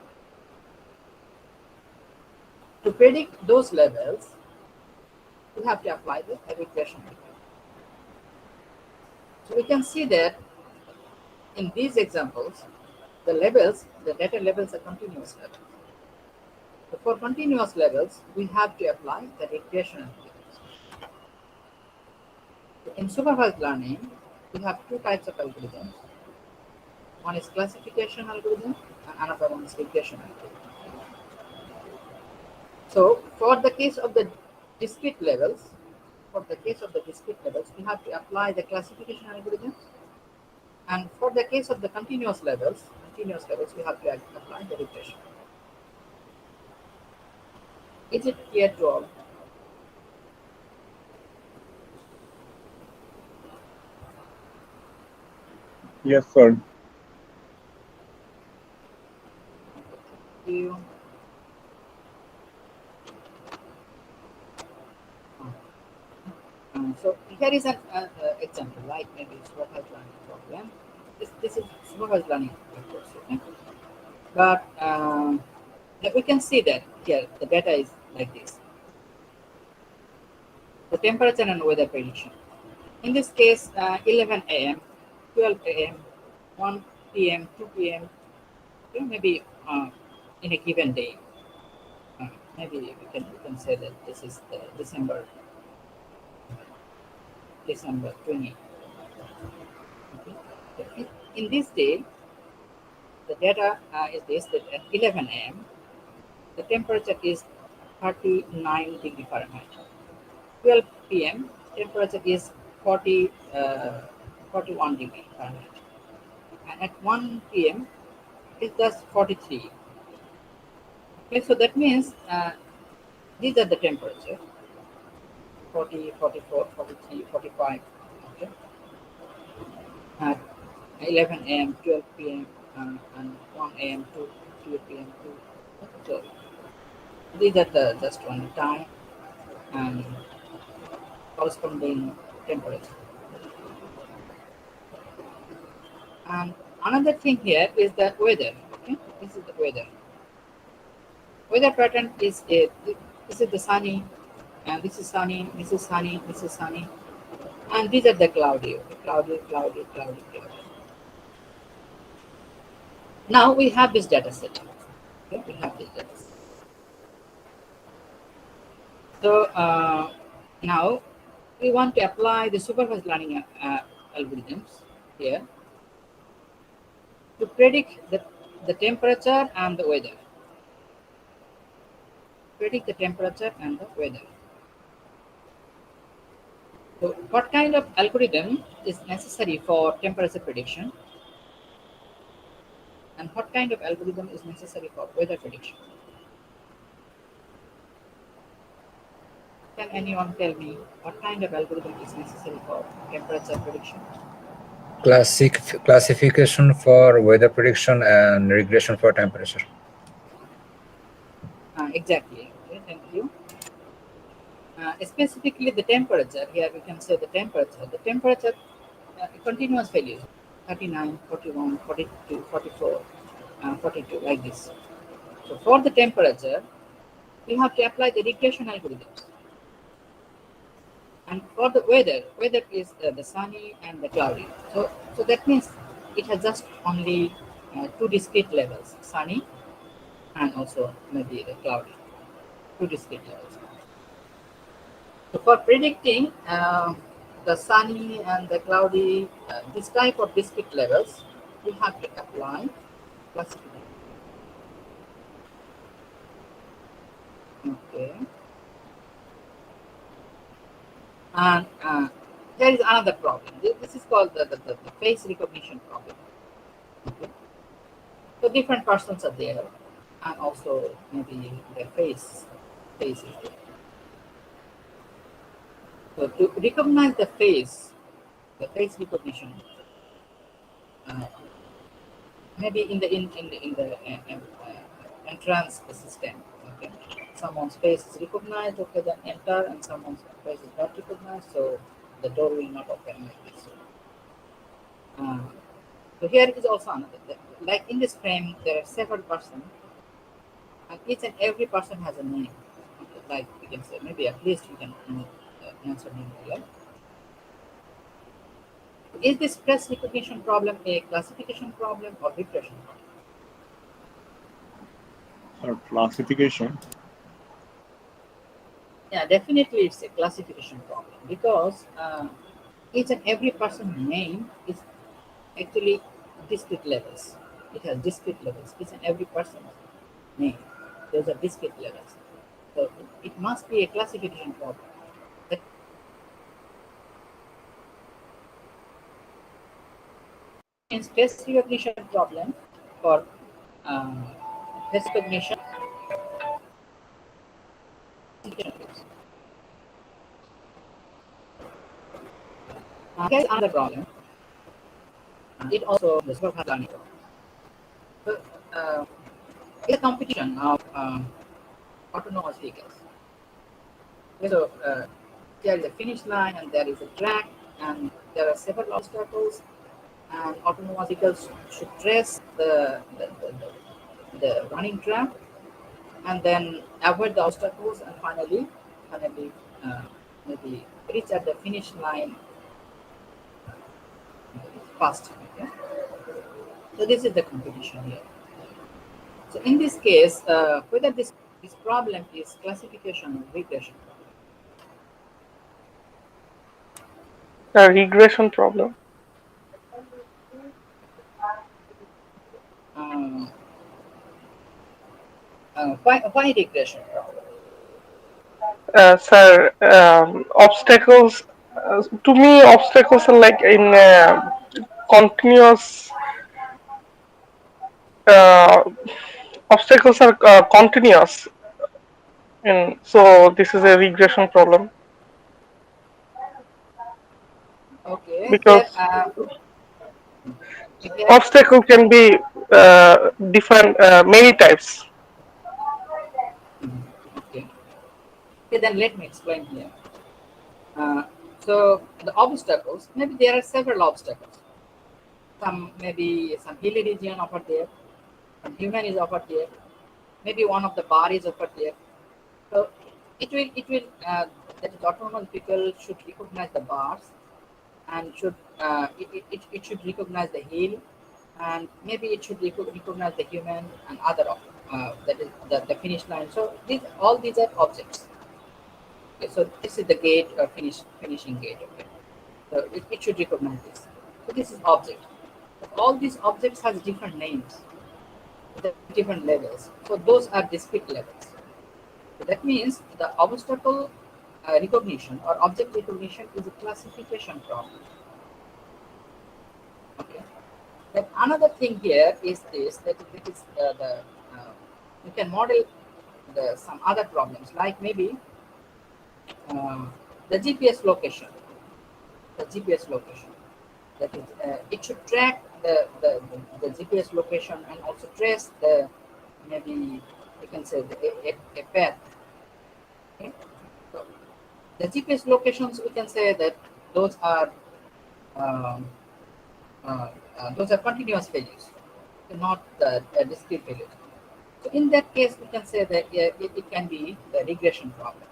To predict those levels, we have to apply the regression method. So we can see that in these examples, the data levels are continuous levels. So for continuous levels, we have to apply the regression algorithms. In supervised learning, we have two types of algorithms. One is classification algorithm, and another one is regression algorithm. So for the case of the discrete levels, we have to apply the classification algorithm, and for the case of the continuous levels, we have to apply the regression. Is it clear to all? Yes, sir. Do you? So here is an example, like maybe supervised learning problem. This is supervised learning, of course. Okay? But we can see that here the data is like this: the temperature and weather prediction. In this case, 11 a.m., 12 a.m., 1 p.m., 2 p.m. Okay, maybe in a given day. Maybe we can say that this is the December 20. Okay. In this day, the data is this: that at 11 a.m., the temperature is 39 degree Fahrenheit. 12 p.m., temperature is 41 degree Fahrenheit. And at 1 p.m., it's just 43. Okay, so that means these are the temperature: 40, 44, 43, 45. Okay, at 11 a.m., 12 p.m., and 1 a.m. to 2 p.m. So these are the just one time and corresponding temperature. And another thing here is the weather. Okay, this is the weather. Weather pattern is this is the sunny, and this is sunny, this is sunny, this is sunny, and these are the cloudy, okay? Cloudy, cloudy, cloudy, cloudy. Now we have this data set. Okay, we have this data set. So now we want to apply the supervised learning algorithms here to predict the temperature and the weather. Predict the temperature and the weather. So what kind of algorithm is necessary for temperature prediction? And what kind of algorithm is necessary for weather prediction? Can anyone tell me what kind of algorithm is necessary for temperature prediction? Classification for weather prediction and regression for temperature. Exactly. Okay, thank you. Specifically the temperature, here we can say the temperature continuous values. 39, 41, 42, 44, 42, like this. So for the temperature, we have to apply the regression algorithms. And for the weather is the sunny and the cloudy. So that means it has just only two discrete levels, sunny and also maybe the cloudy, two discrete levels. So for predicting the sunny and the cloudy, this type of discrete levels, we have to apply classification. Okay. And there is another problem. This is called the face recognition problem. Okay. So different persons are there, and also maybe their face is there. So to recognize the face recognition, maybe in the entrance system. Okay, someone's face is recognized. Okay, then enter, and someone's face is not recognized, so the door will not open like this. So here is also another. Like in this frame, there are several persons, and each and every person has a name. Okay, like we can say, maybe at least we can answer name here. Is this face recognition problem a classification problem or regression problem? Classification. Yeah, definitely it's a classification problem because each and every person's name is actually discrete levels. It has discrete levels. Each and every person's name, those are discrete levels. So it must be a classification problem. That means face recognition problem for face recognition. Here's another problem. It also the super learning. So it's a competition of autonomous vehicles. So there is a finish line and there is a track and there are several obstacles, and autonomous vehicles should trace the running track and then avoid the obstacles and finally maybe reach at the finish line fast. Okay? So this is the competition here. So in this case, whether this problem is classification or regression. A regression problem. Why regression problem? Sir, obstacles. To me, obstacles are like in continuous. Uh, Obstacles are continuous, and so this is a regression problem Okay, here, because here obstacle can be different many types. okay. Okay, then let me explain here. So the obstacles, maybe there are several obstacles. Maybe some hilly region over there, some human is over there, maybe one of the bar is over there. So that is autonomous vehicle should recognize the bars and should it should recognize the hill, and maybe it should recognize the human and other that is the finish line. So all these are objects. Okay, so this is the gate or finishing gate. Okay, so it should recognize this. So this is object. All these objects has different names, different levels. So those are discrete levels. So that means the obstacle recognition or object recognition is a classification problem. Okay. Then another thing here is this that it is you can model some other problems like maybe the GPS location. The GPS location. That is, it should track the GPS location and also trace the maybe you can say a path. Okay? So the GPS locations we can say that those are those are continuous values, not the discrete values. So in that case, we can say that it can be the regression problem.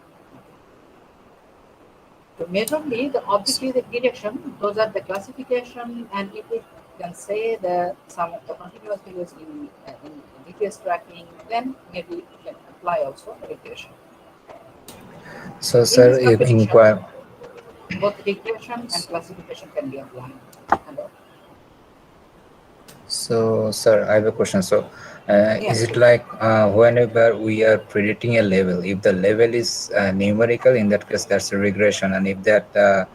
So majorly the objective is the detection, those are the classification, and if we can say that some of the continuous values in GPS tracking, then maybe we can apply also regression. So, In sir, this if competition, both regression and classification can be applied. So, sir, I have a question. So, Yes, is it please. like whenever we are predicting a level, if the level is numerical, in that case, that's a regression, and if that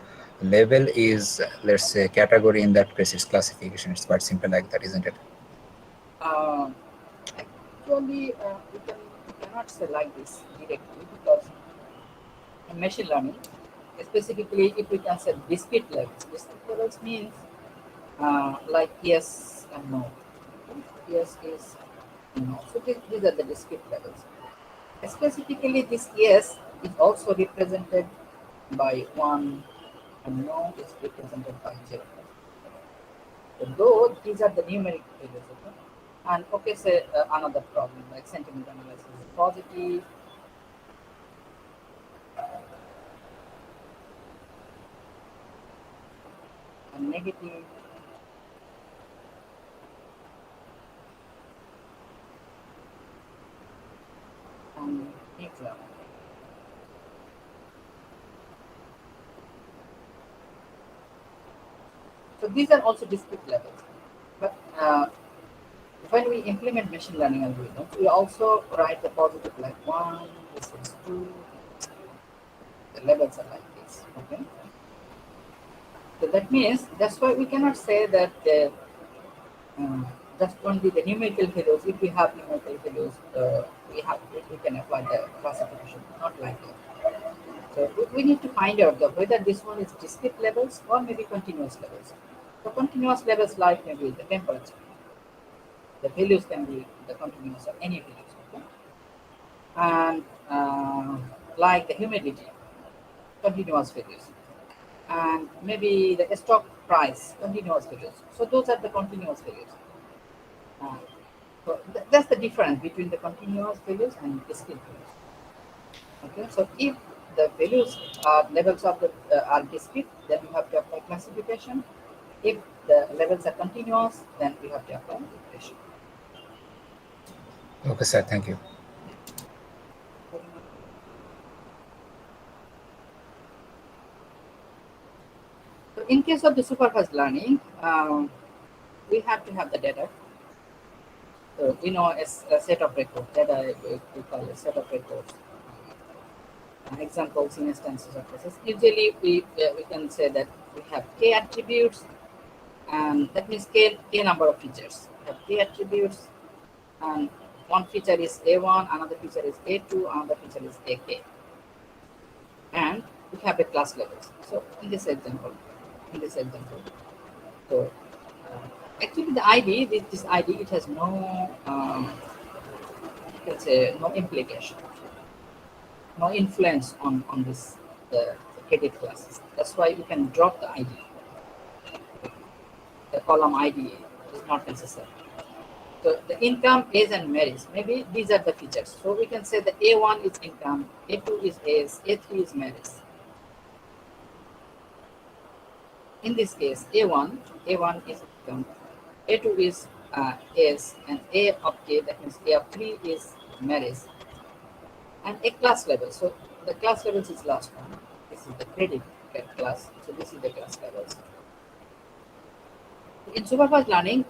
level is, let's say, category, in that case, it's classification. It's quite simple like that, isn't it? Uh, Actually, we cannot say like this directly because in machine learning, specifically if we can say discrete levels means like yes and no. Yes is no. So these are the discrete levels. Specifically, this yes is also represented by 1 and no is represented by 0. So though these are the numeric values, okay? And okay, say another problem like sentiment analysis is positive, and negative, and neutral. So these are also discrete levels. But when we implement machine learning algorithms, we also write the positive like 1, this is 2, the levels are like this. Okay. So that means that's why we cannot say that just only the numerical values. If we have numerical values, we can apply the classification. Not like that. So we need to find out whether this one is discrete levels or maybe continuous levels. So continuous levels like maybe the temperature. The values can be the continuous or any values. Okay? And like the humidity, continuous values. And maybe the stock price, continuous values. So those are the continuous values. So that's the difference between the continuous values and discrete values. Okay, so if the values are levels of the are discrete, then you have to apply classification. If the levels are continuous, then we have to apply regression. Okay, sir. Thank you. So in case of the supervised learning, we have to have the data. So we know a set of records. Data we call a set of records. Examples in instances of process. Usually we can say that we have k attributes, and that means k number of features. We have k attributes, and one feature is A1, another feature is A2, another feature is AK. And we have a class levels. So in this example, so actually the ID, this ID, it has no, let's say, no implication, no influence on this the credit classes. That's why you can drop the ID. The column ID is not necessary. So the income, age, and marriage, maybe these are the features. So we can say that A1 is income, A2 is age, A3 is marriage. In this case, A1 is income, A2 is age, and A of K, that means A of 3 is marriage, and a class level. So the class levels is last one. This is the credit class. So this is the class levels. In supervised learning,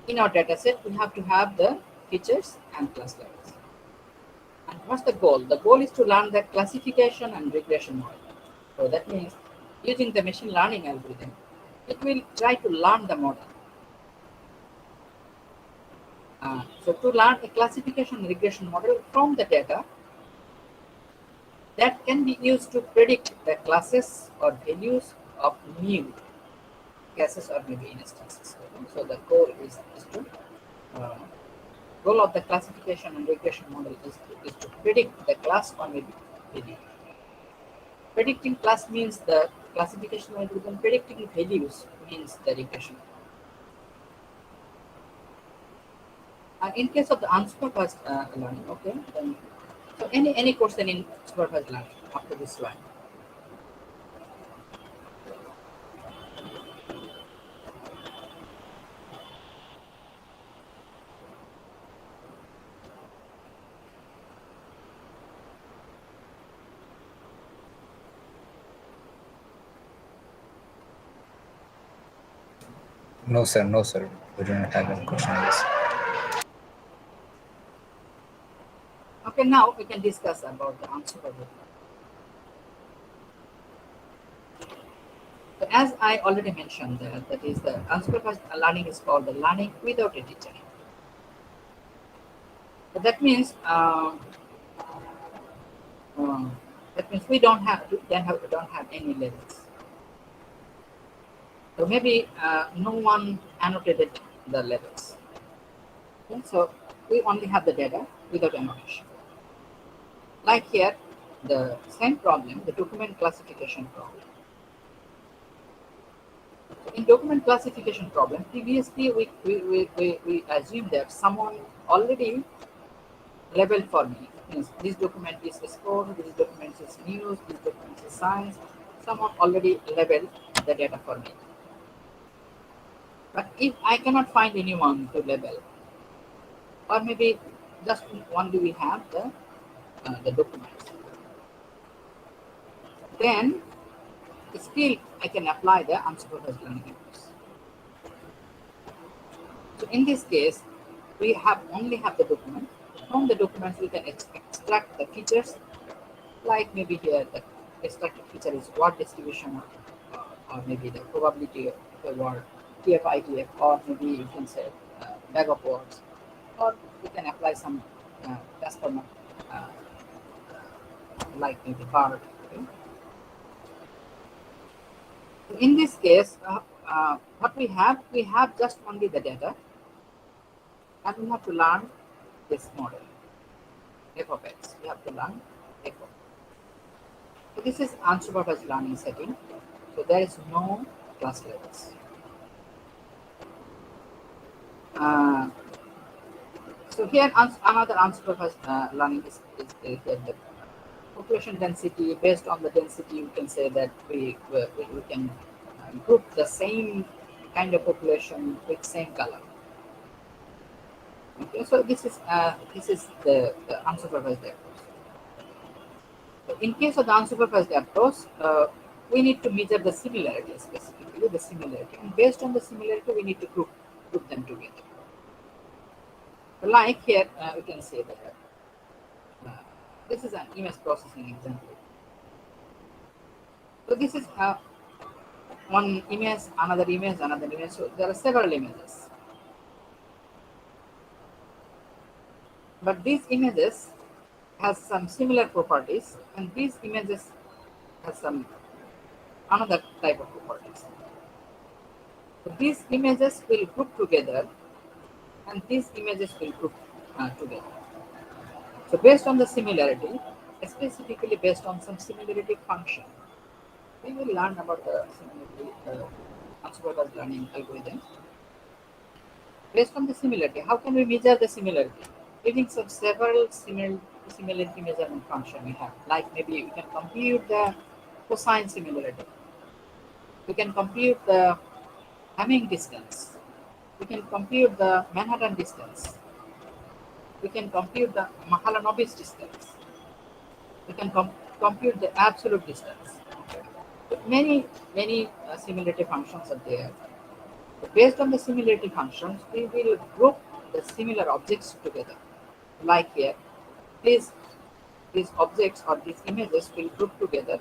in our data set, we have to have the features and class levels. And what's the goal? The goal is to learn the classification and regression model. So that means using the machine learning algorithm, it will try to learn the model. So to learn a classification and regression model from the data that can be used to predict the classes or values of new cases or maybe instances. So the goal is to goal of the classification and regression model is to predict the class or maybe value. Predicting class means the classification algorithm. Predicting values means the regression. In case of the unsupervised learning, okay, then so any question in supervised learning after this slide. No, sir. No, sir. We do not have any question on this. Okay, now we can discuss about the unsupervised. So as I already mentioned, that is the unsupervised learning is called the learning without a teacher. So uh, that means we don't have any levels. So maybe no one annotated the levels. Okay, so we only have the data without annotation. Like here, the same problem, the document classification problem. In document classification problem, previously we assumed that someone already labeled for me. Means this document is sport, this document is news, this document is science. Someone already labeled the data for me. But if I cannot find anyone to label, or maybe just only we have the documents, then still I can apply the unsupervised learning methods. So in this case, we only have the document. From the documents, we can extract the features, like maybe here the extracted feature is word distribution, or maybe the probability of the word TF-ITF, or maybe you can say bag of words, or we can apply some transformer uh, like maybe bar. Okay? So in this case, what we have just only the data, and we have to learn this model f of x. We have to learn f of. So this is unsupervised learning setting. So there is no class levels. Uh, so here another unsupervised learning is here the population density. Based on the density, you can say that we can group the same kind of population with same color. Okay, so this is the unsupervised approach. So in case of the unsupervised approach, we need to measure the similarity, specifically the similarity, and based on the similarity, we need to group them together. Like here, we can say that this is an image processing example. So this is one image, another image, another image. So there are several images. But these images has some similar properties, and these images has some another type of properties. So these images will group together, and these images will group together. So based on the similarity, specifically based on some similarity function, we will learn about the similarity unsupervised learning algorithm. Based on the similarity, how can we measure the similarity? Using some several similarity measurement function we have. Like maybe we can compute the cosine similarity. We can compute the Hamming distance. We can compute the Manhattan distance. We can compute the Mahalanobis distance. We can compute the absolute distance. So many similarity functions are there. So based on the similarity functions, we will group the similar objects together. Like here, these objects or these images will group together,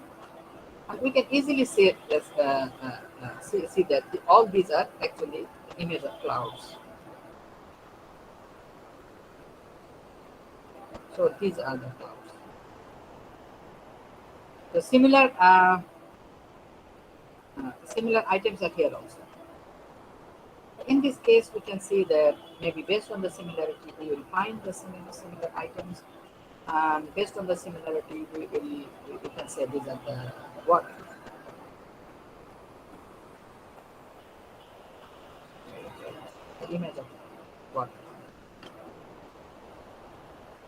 and we can easily see this, see that all these are actually the image of clouds. So these are the clouds. The similar items are here also. In this case, we can see that maybe based on the similarity, we will find the similar items, and based on the similarity, we can say these are the water. The image of water.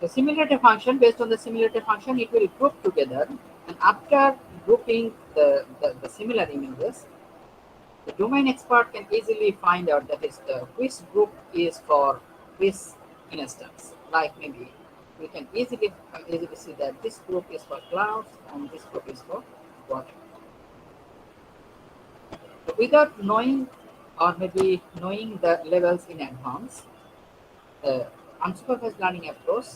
The similarity function, based on the similarity function, it will group together, and after grouping the similar images, the domain expert can easily find out that is which group is for which instance. Like maybe we can easily see that this group is for clouds and this group is for water. So without knowing or maybe knowing the levels in advance, the unsupervised learning approach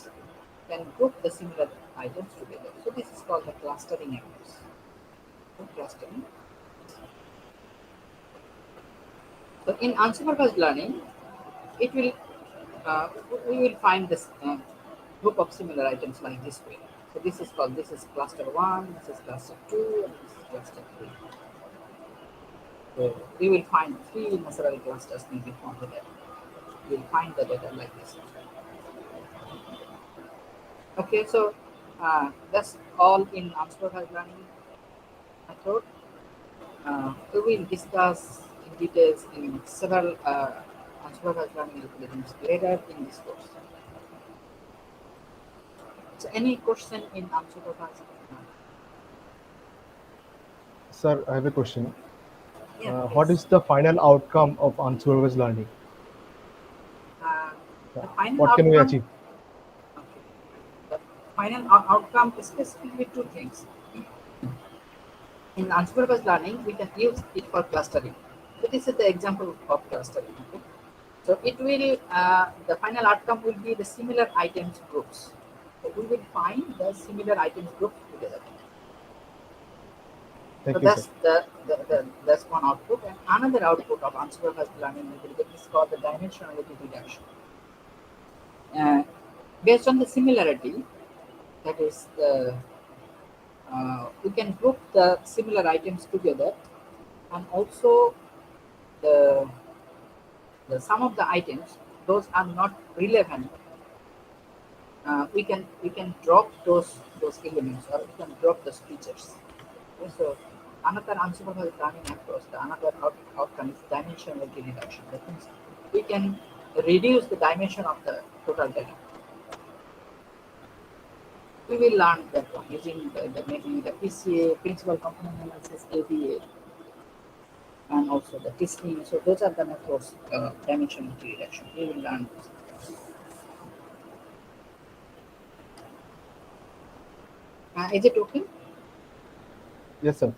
can group the similar items together. So this is called the clustering approach. So clustering. So in unsupervised learning, it will we will find this group of similar items like this way. So this is called, this is cluster 1, this is cluster 2, and this is cluster 3. So we will find 3 necessary clusters maybe from the data. We will find the data like this. Okay, so that's all in unsupervised learning method. We will discuss in details in several unsupervised learning algorithms later in this course. So any question in unsupervised learning? Sir, I have a question. Yeah, What please. is the final outcome of unsupervised learning? The final What can we outcome, achieve? okay. The final outcome is specifically 2 things. In unsupervised learning, we can use it for clustering. So this is the example of clustering. Okay? So it will, the final outcome will be the similar items groups. So we will find the similar items groups together. Thank So you, sir. that's one output, and another output of unsupervised learning is called the dimensionality reduction. Based on the similarity, that is we can group the similar items together, and also the sum of the items, those are not relevant. We can drop those elements, or we can drop those features. Okay, so another unsupervised learning approach, the another outcome is dimensionality reduction. That means we can reduce the dimension of the total data. We will learn that one using maybe the PCA, principal component analysis, ADA, and also the testing. So those are the methods, dimensionality reduction. We will learn this. Is it okay? Yes, sir.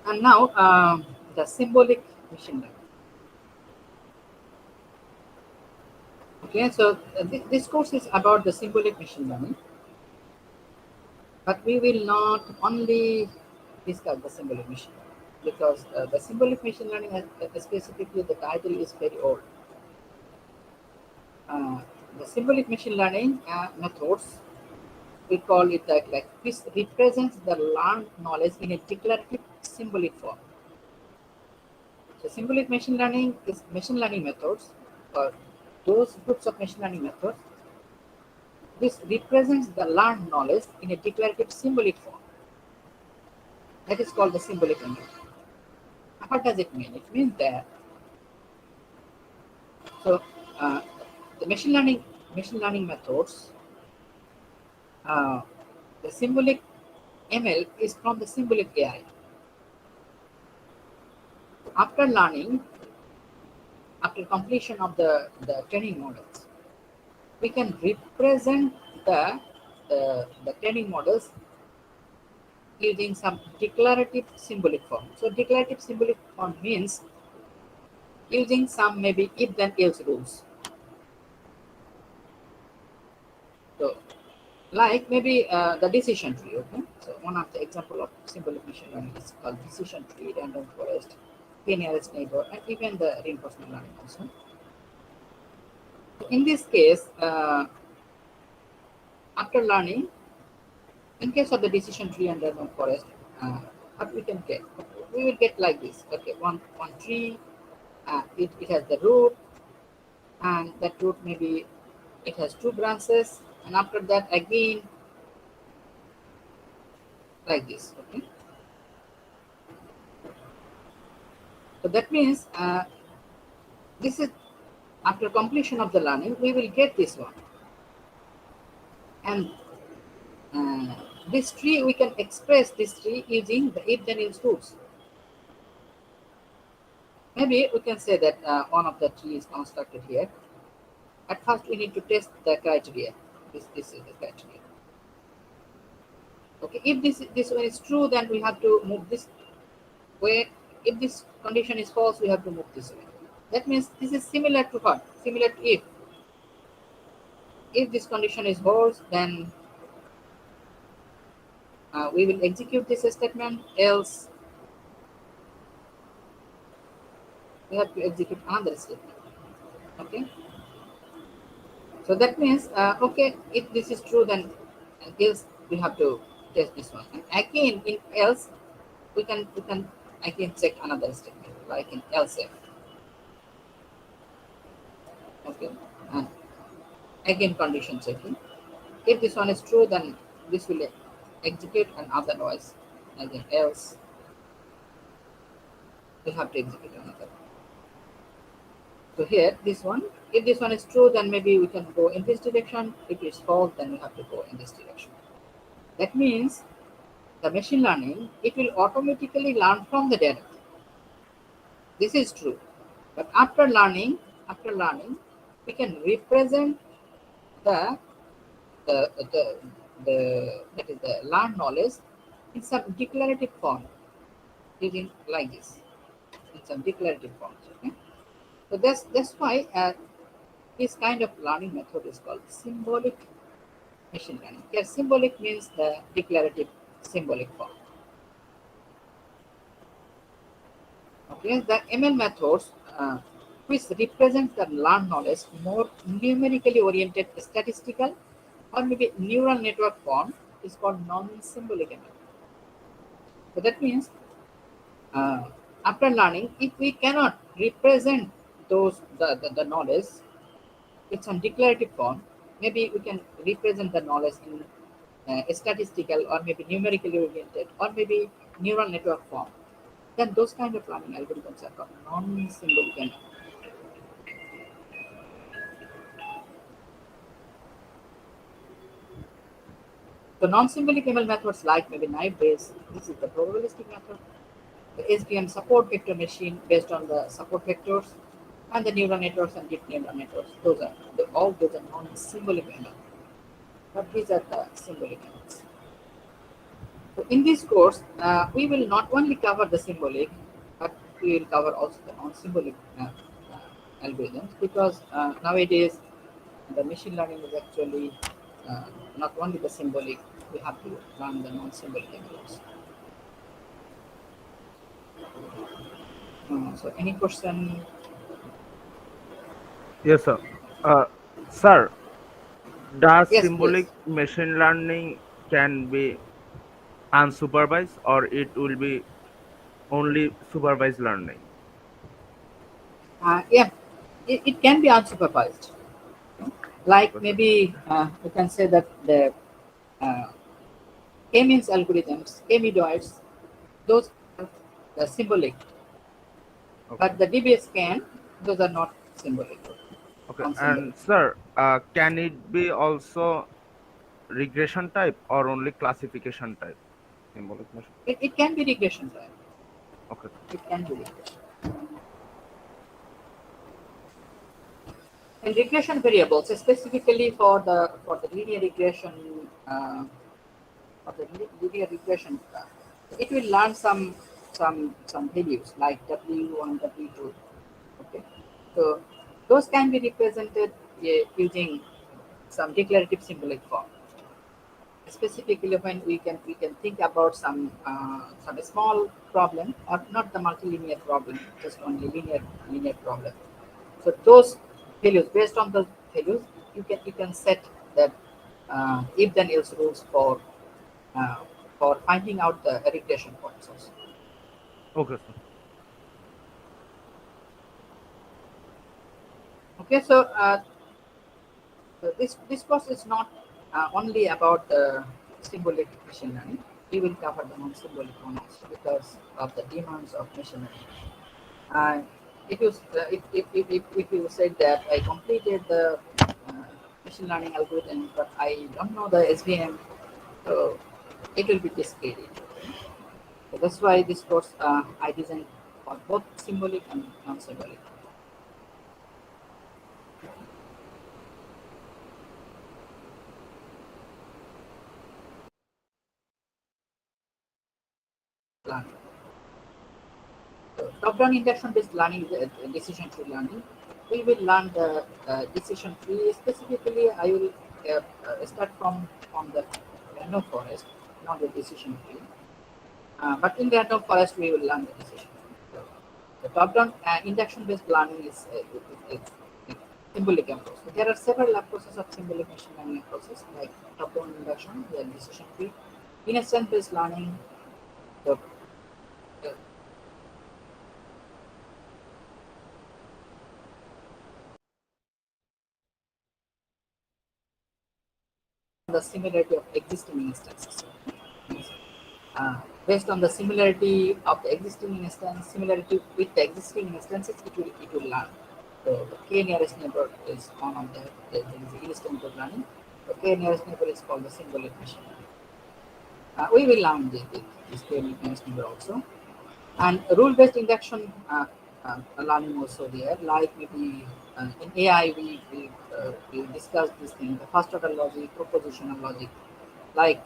And now the symbolic machine learning. Okay, so this course is about the symbolic machine learning, but we will not only discuss the symbolic machine learning, because the symbolic machine learning, specifically the title is very old. The symbolic machine learning methods, we call it that like this represents the learned knowledge in a declarative symbolic form. So symbolic machine learning is machine learning methods, or those groups of machine learning methods. This represents the learned knowledge in a declarative symbolic form. That is called the symbolic language. What does it mean? It means that so the machine learning methods, the symbolic ML is from the symbolic AI. After learning, after completion of the training models, we can represent the training models using some declarative symbolic form. So declarative symbolic form means using some maybe if then else rules. So like maybe the decision tree. Okay, so one of the example of symbolic machine learning is called decision tree, random forest, k-nearest neighbor, and even the reinforcement learning also. In this case, after learning, in case of the decision tree and random forest, what we can get? We will get like this. Okay, one tree, it has the root, and that root maybe it has 2 branches, and after that again like this. Okay, so that means this is after completion of the learning, we will get this one. And this tree, we can express this tree using the if then else rules. Maybe we can say that one of the trees is constructed here. At first, we need to test the criteria. This is the criteria. Okay, if this one is true, then we have to move this way. If this condition is false, we have to move this way. That means this is similar to what? Similar to if. If this condition is false, then we will execute this statement. Else, we have to execute another statement. Okay. So that means, okay, if this is true, then else we have to test this one. And again, in else, we can again check another statement, like in else if. Okay, and again condition checking. If this one is true, then this will execute, and otherwise, again else, we have to execute another. So here, this one, if this one is true, then maybe we can go in this direction. If it's false, then we have to go in this direction. That means the machine learning, it will automatically learn from the data. This is true. But after learning, we can represent that is the learned knowledge in some declarative form, using like this, in some declarative forms. Okay. So that's why this kind of learning method is called symbolic machine learning. Here, symbolic means the declarative symbolic form. Okay, the ML methods which represent the learned knowledge more numerically oriented statistical or maybe neural network form is called non-symbolic ML. So that means after learning, if we cannot represent those the knowledge in some declarative form, maybe we can represent the knowledge in statistical or maybe numerically oriented or maybe neural network form, then those kind of learning algorithms are called non-symbolic ML. So non-symbolic ML methods like maybe naive Bayes, this is the probabilistic method, the SVM support vector machine based on the support vectors, and the neural networks and deep neural networks. All those are non-symbolic ML. But these are the symbolic MLs. So in this course, we will not only cover the symbolic, but we will cover also the non-symbolic algorithms, because nowadays the machine learning is actually not only the symbolic, we have to learn the non-symbolic MLs. So any question? Yes, sir. Sir, does Yes, symbolic please. machine learning can be unsupervised, or it will be only supervised learning? Yeah, it can be unsupervised. Like Okay, sir. maybe we can say that the K-means algorithms, K-medoids, those are the symbolic, Okay. but the DBSCAN, those are not symbolic. Okay. Non-symbolic. And sir, can it be also regression type or only classification type? Symbolic machine. It can be regression type. Okay. It can be regression. And regression variables, specifically for the linear regression, it will learn some values like W1, W2. Okay, so those can be represented using some declarative symbolic form. Specifically, when we can think about some small problem, or not the multilinear problem, just only linear problem. So those values, based on those values, you can set that if then else rules for finding out the regression points also. Okay, sir. Okay, so this course is not only about the symbolic machine learning. We will cover the non-symbolic one also because of the demands of machine learning. if you if you said that I completed the machine learning algorithm, but I don't know the SVM, so it will be discredited. So that's why this course I designed for both symbolic and non-symbolic. Learning. So top-down induction-based learning is decision tree learning. We will learn the decision tree. Specifically, I will start from the random forest, not the decision tree. But in random forest, we will learn the decision tree. So the top-down induction-based learning is symbolic approach. So there are several approaches of symbolic machine learning approaches, like top-down induction, the decision tree, innocent-based learning, the the similarity of existing instances. Based on the similarity of the existing instance, similarity with the existing instances, it will learn. So the k nearest neighbor is one of there is instant learning. The k nearest neighbor is called the symbolic machine. We will learn this k nearest neighbor also, and rule-based induction learning also there. Like maybe in AI, we discussed this thing: the first order logic, propositional logic. Like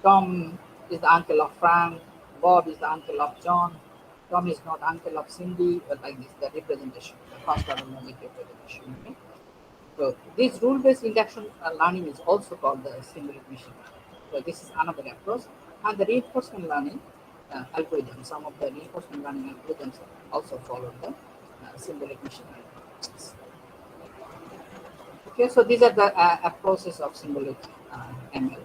Tom is the uncle of Frank, Bob is the uncle of John, Tom is not uncle of Cindy, but like this, the representation, the first order logic representation. Okay? So this rule-based induction learning is also called the symbolic machine learning. So this is another approach. And the reinforcement learning algorithm, some of the reinforcement learning algorithms also follow the symbolic machine learning approaches. Okay, so these are the approaches of symbolic ML.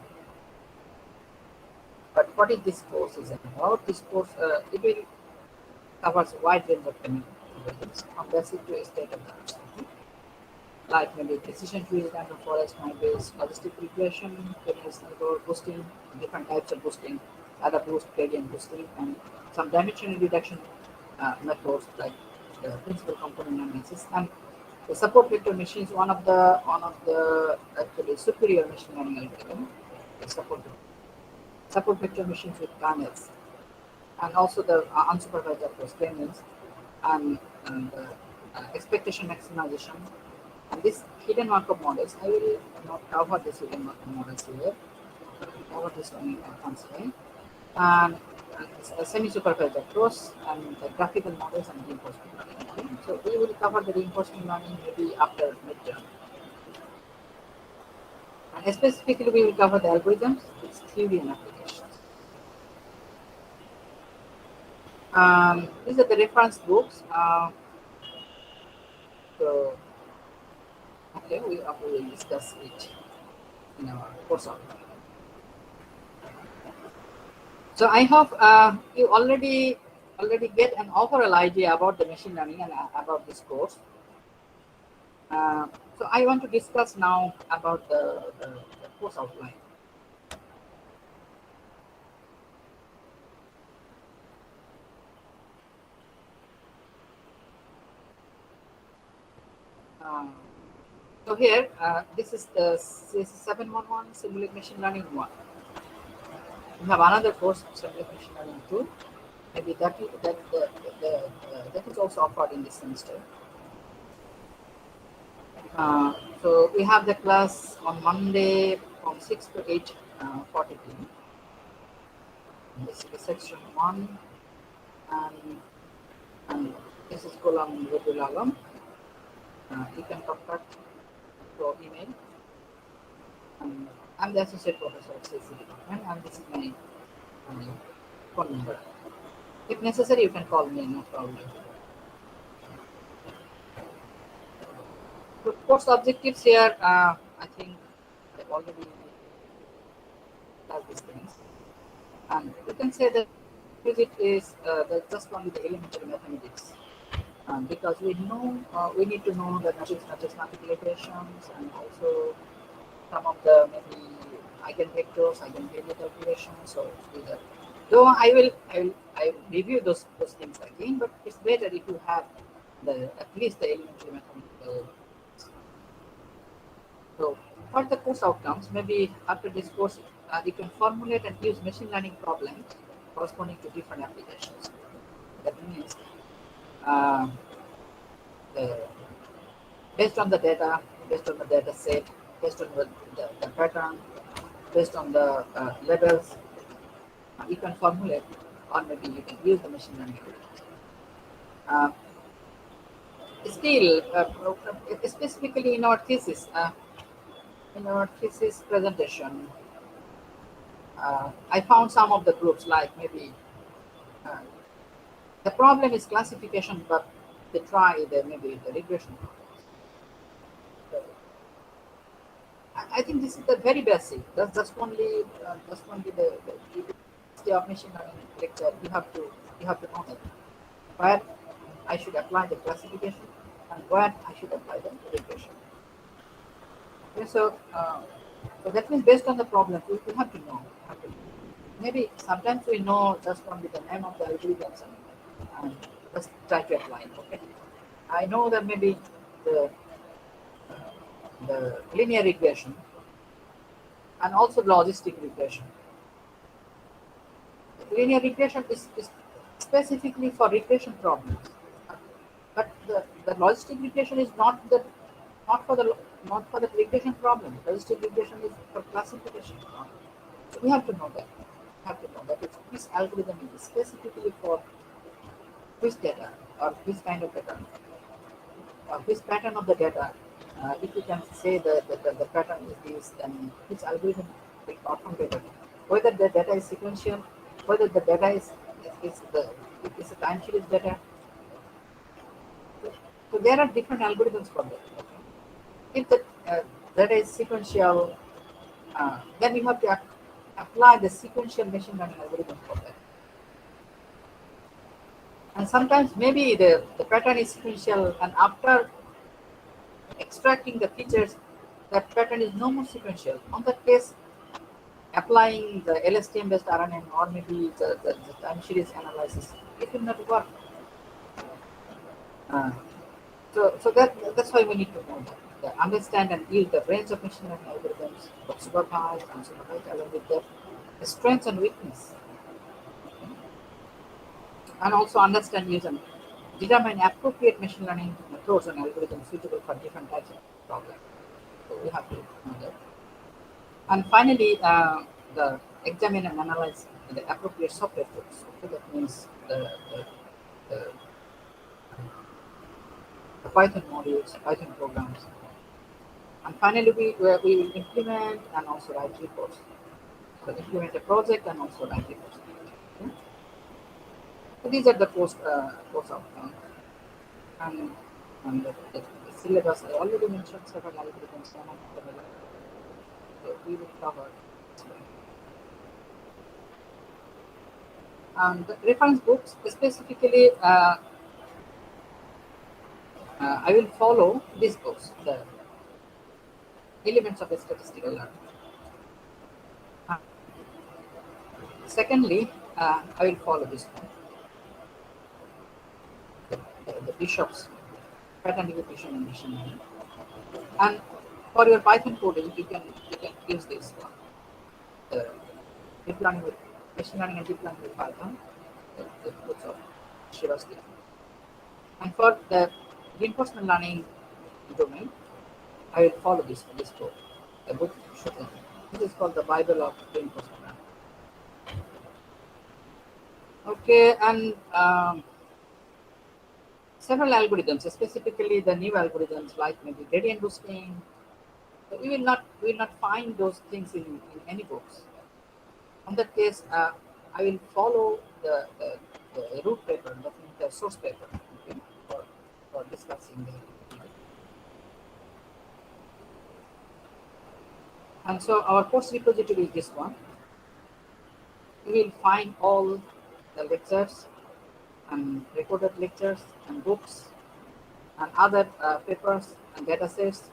But what is this course is about? This course, it will covers a wide range of algorithms from basic to state of the art. Like maybe decision trees, random forest, MyBase, logistic regression, various neighbor boosting, different types of boosting, other boost, gradient boosting, and some dimensional reduction methods like the principal component analysis. And the support vector machine is one of the actually superior machine learning algorithm. The support vector machines with kernels, and also the unsupervised approach kernels, and expectation maximization. And this hidden Markov models, I will not cover this hidden Markov models here. Cover this one in advance way. And a semi-supervised approach, and the graphical models and reinforcement learning. Okay? So we will cover the reinforcement learning maybe after midterm. And specifically, we will cover the algorithms, its theory and applications. These are the reference books. So okay, we will discuss it in our course outline. So I hope you already get an overall idea about the machine learning and about this course. So I want to discuss now about the course outline. So here, this is the 711 Symbolic Machine Learning 1. We have another course, Symbolic Machine Learning 2. Maybe that is also offered in this semester. So we have the class on Monday from 6 to 8:40 p.m. This is section 1, and this is Ghulam Ridul Alam. You can contact through email. I'm the associate professor of CC department, and this is my phone number. If necessary, you can call me, no problem. The course objectives here, I think I've already done these things. And you can say that it is just only the elementary mathematics. Because we need to know the matrix multiplications, and also some of the maybe eigenvectors, eigenvalue calculations. So though I will review those things again, but it's better if you have at least the elementary mathematical. So for the course outcomes, maybe after this course, you can formulate and use machine learning problems corresponding to different applications. That means uh, the, based on the data, based on the data set, based on the pattern, based on the levels, you can formulate or maybe you can use the machine learning. Uh, Still, specifically in our thesis presentation, I found some of the groups like maybe uh, the problem is classification, but they try maybe the regression. So, I think this is the very basic. That's only the of machine learning lecture. You have to know that where I should apply the classification and where I should apply the regression. Okay, so that means based on the problem, we have to know. Maybe sometimes we know just only the name of the algorithms and just try to apply it. Okay, I know that maybe the the linear regression and also logistic regression. Linear regression is specifically for regression problems, but the logistic regression is not for the not for the regression problem. Logistic regression is for classification problem. So we have to know that. We have to know that this algorithm is specifically for which data or which kind of data or which pattern of the data. If you can say that the pattern is this, then which algorithm will perform better. Whether the data is sequential, whether the data is a time series data. So there are different algorithms for that. If the data is sequential, then you have to apply the sequential machine learning algorithm for that. And sometimes maybe the pattern is sequential, and after extracting the features, that pattern is no more sequential. On that case, applying the LSTM based RNN or maybe the time series analysis, it will not work. So that's why we need to know that, understand and use the range of machine learning algorithms, supervised, unsupervised, along with the strengths and weakness, and also understand, use and determine appropriate machine learning methods and algorithms suitable for different types of problems. So we have to know that. And finally, the examine and analyze the appropriate software tools. So that means the Python modules, Python programs. And finally, we will implement and also write reports. So implement a project and also write reports. Okay? So these are the course outcomes. And the syllabus, I already mentioned several algorithms. So we will cover this one. And the reference books, specifically, I will follow these books, the elements of a statistical learning. Secondly, I will follow this one, the Bishop's pattern recognition and machine learning. And for your Python coding, you can use this one, the deep learning with machine learning and deep learning with Python, the books of Shivasti. And for the reinforcement learning domain, I will follow this book, the book. This is called the Bible of reinforcement learning. Okay, and several algorithms, specifically the new algorithms like maybe gradient boosting. So we will not find those things in any books. In that case, I will follow the root paper, that means the source paper, okay, for discussing the. And so our course repository is this one. You will find all the lectures and recorded lectures and books and other papers and data sets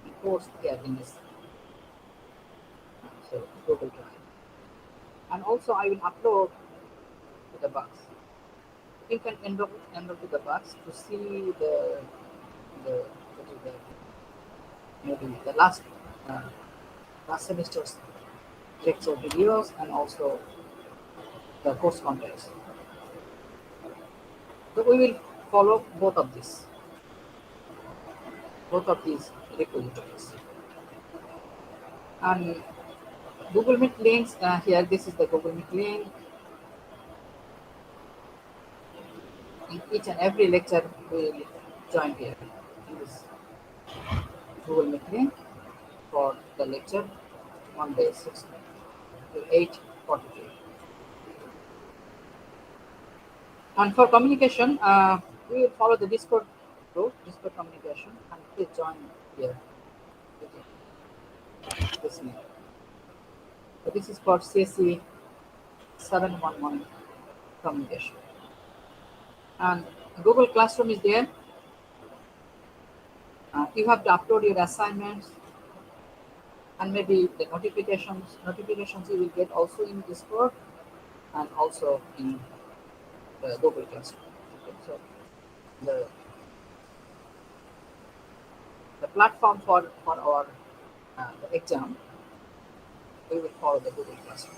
and course here in this. So Google Drive. And also I will upload to the bus. you can enroll to the class to see what is the maybe the uh, last semester's lecture videos and also the course contents. So we will follow both of these repositories. And Google Meet links here. This is the Google Meet link. In each and every lecture we will join here in this Google Meet link for the lecture Monday 6 to 8:43. And for communication, we will follow the Discord group, Discord communication, and please join here. This link. So this is for CSE 711 communication. And Google Classroom is there. You have to upload your assignments and maybe the notifications you will get also in Discord and also in the Google Classroom. Okay, so the platform for our the exam, we will follow the Google Classroom.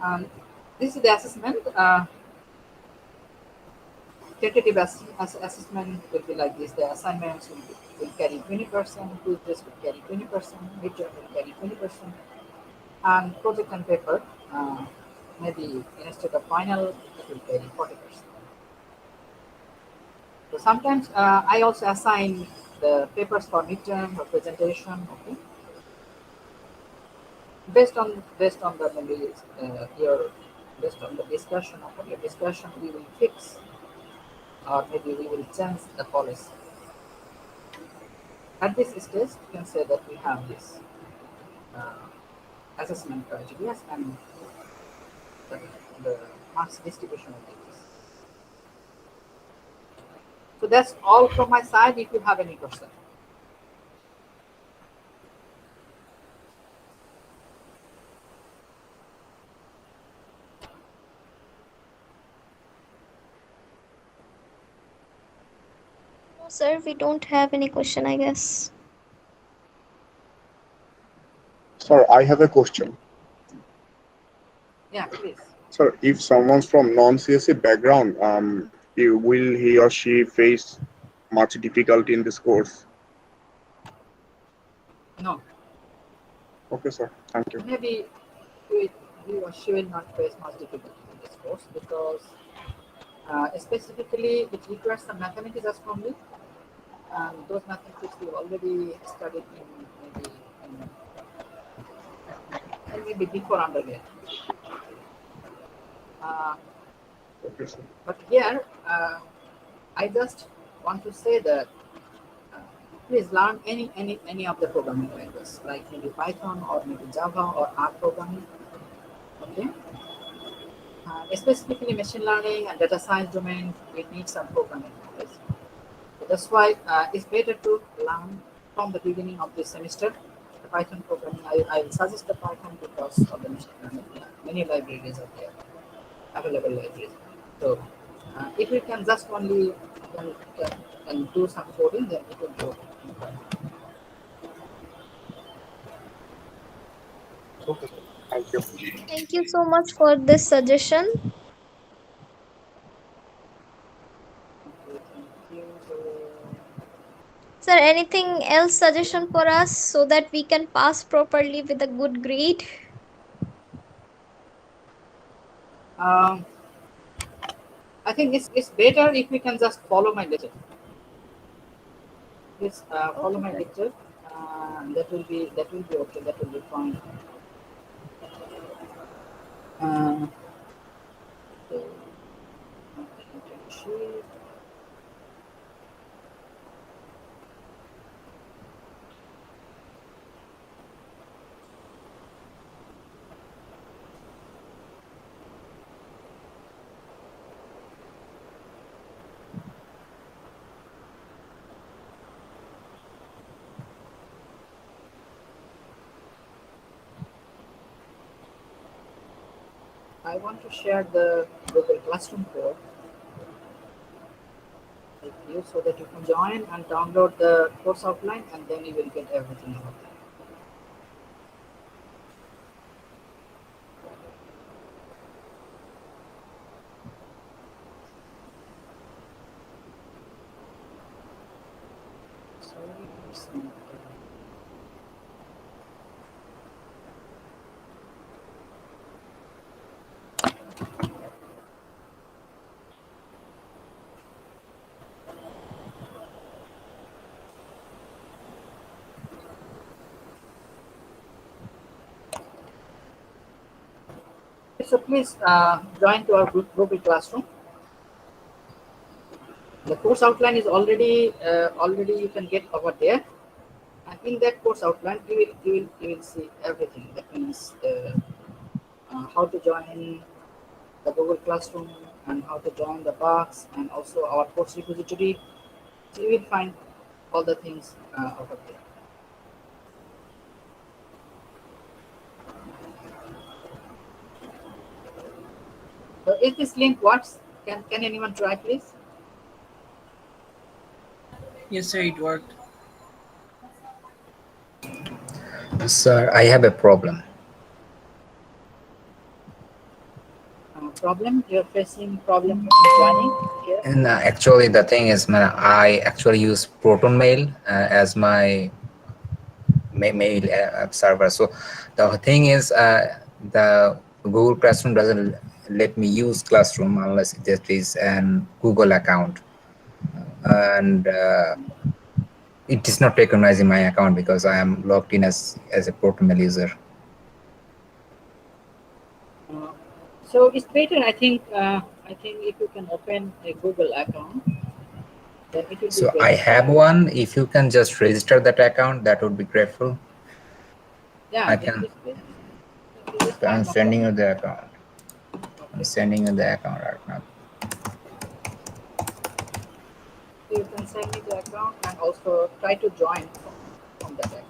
And this is the assessment. Tentative assessment will be like this. The assignments will carry 20%, quizzes will carry 20%, midterm will carry 20%, and project and paper, maybe instead of final, it will carry 40%. So sometimes I also assign the papers for midterm or presentation, okay? Based on the maybe based on the discussion of your discussion, we will fix or maybe we will change the policy. At this stage, you can say that we have this assessment criteria and the marks distribution of this. So that's all from my side. If you have any question. No, sir, we don't have any question, I guess. Sir, I have a question. Yeah, please. Sir, if someone's from non-CSE background, will he or she face much difficulty in this course? No, Okay, sir. Thank you. maybe he or she will not face much difficulty in this course because specifically it requires some mathematics as only, and those mathematics we already studied in maybe before undergrad. Okay, sir. But here, I just want to say that please learn any of the programming languages, like maybe Python or maybe Java or R programming. Okay. Specifically, machine learning and data science domain, we need some programming knowledge. So that's why it's better to learn from the beginning of this semester the Python programming. I will suggest the Python because of the machine learning. Many libraries are there, available libraries. So if we can just only can do some coding, then it will go. Okay, sir. Thank you. Thank you so much for this suggestion. Okay, thank you. Sir, anything else suggestion for us so that we can pass properly with a good grade? I think it's better if we can just follow my lecture. Please follow Okay, my sir. lecture. That will be okay. That will be fine. Uh, so, sheet. I want to share the Google Classroom code with you so that you can join and download the course outline, and then you will get everything out there. Sorry, it's not, So please join to our Google Classroom. The course outline is already you can get over there, and in that course outline you will see everything. That means how to join the Google Classroom and how to join the box, and also our course repository. So you will find all the things over there. So if this link works, can anyone try, please? Yes, sir, it worked. Sir, I have a problem. Problem? You're facing problem in joining here? And actually, the thing is, man, I actually use Proton Mail as my mail server. So the thing is, the Google Classroom doesn't let me use Classroom unless there is an Google account, and it is not recognizing my account because I am logged in as a Proton Mail user. So it's better, I think. I think if you can open a Google account, then it will So be I better. have one. If you can just register that account, that would be grateful. Yeah, I then can. just I'm find sending no you the account. problem. I'm sending you the account right now. So you can send me the account and also try to join from that account.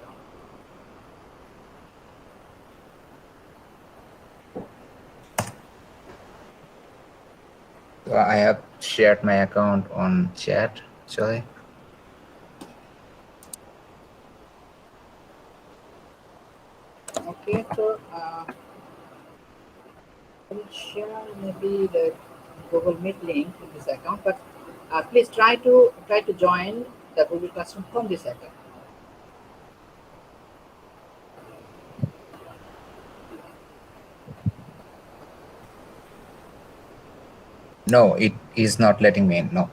So I have shared my account on chat, actually. Okay, so I will share maybe the Google Meet link in this account, but please try to join the Google Classroom from this account. No, it is not letting me in. No.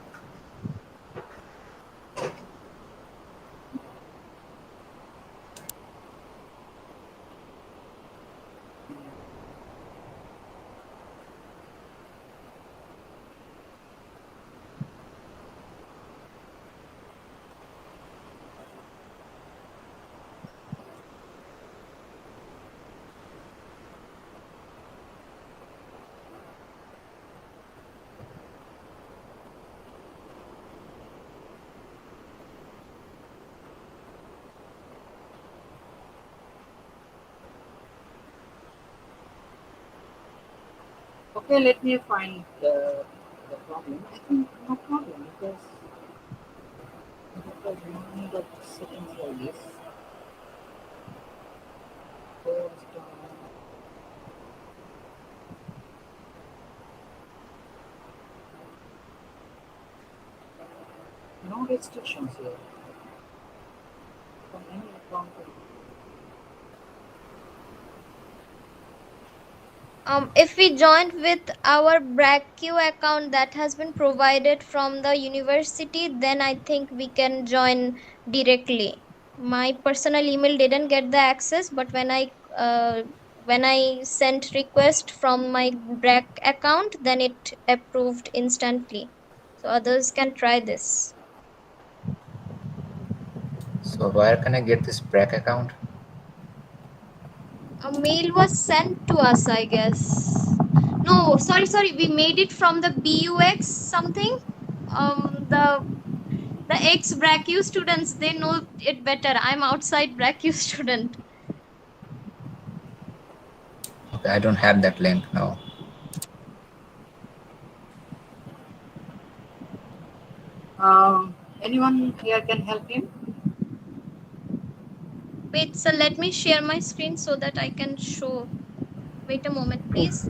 Okay, let me find the problem. I think no problem because one that settings like this. First, no restrictions here from any account. If we joined with our BrackQ account that has been provided from the university, then I think we can join directly. My personal email didn't get the access, but when I sent request from my Brack account, then it approved instantly. So others can try this. So where can I get this Brack account? A mail was sent to us, I guess. No, sorry. We made it from the BUX something. The ex BRACU students, they know it better. I'm outside BRACU student. Okay, I don't have that link now. Anyone here can help him? Wait, sir, let me share my screen so that I can show. Wait a moment, please.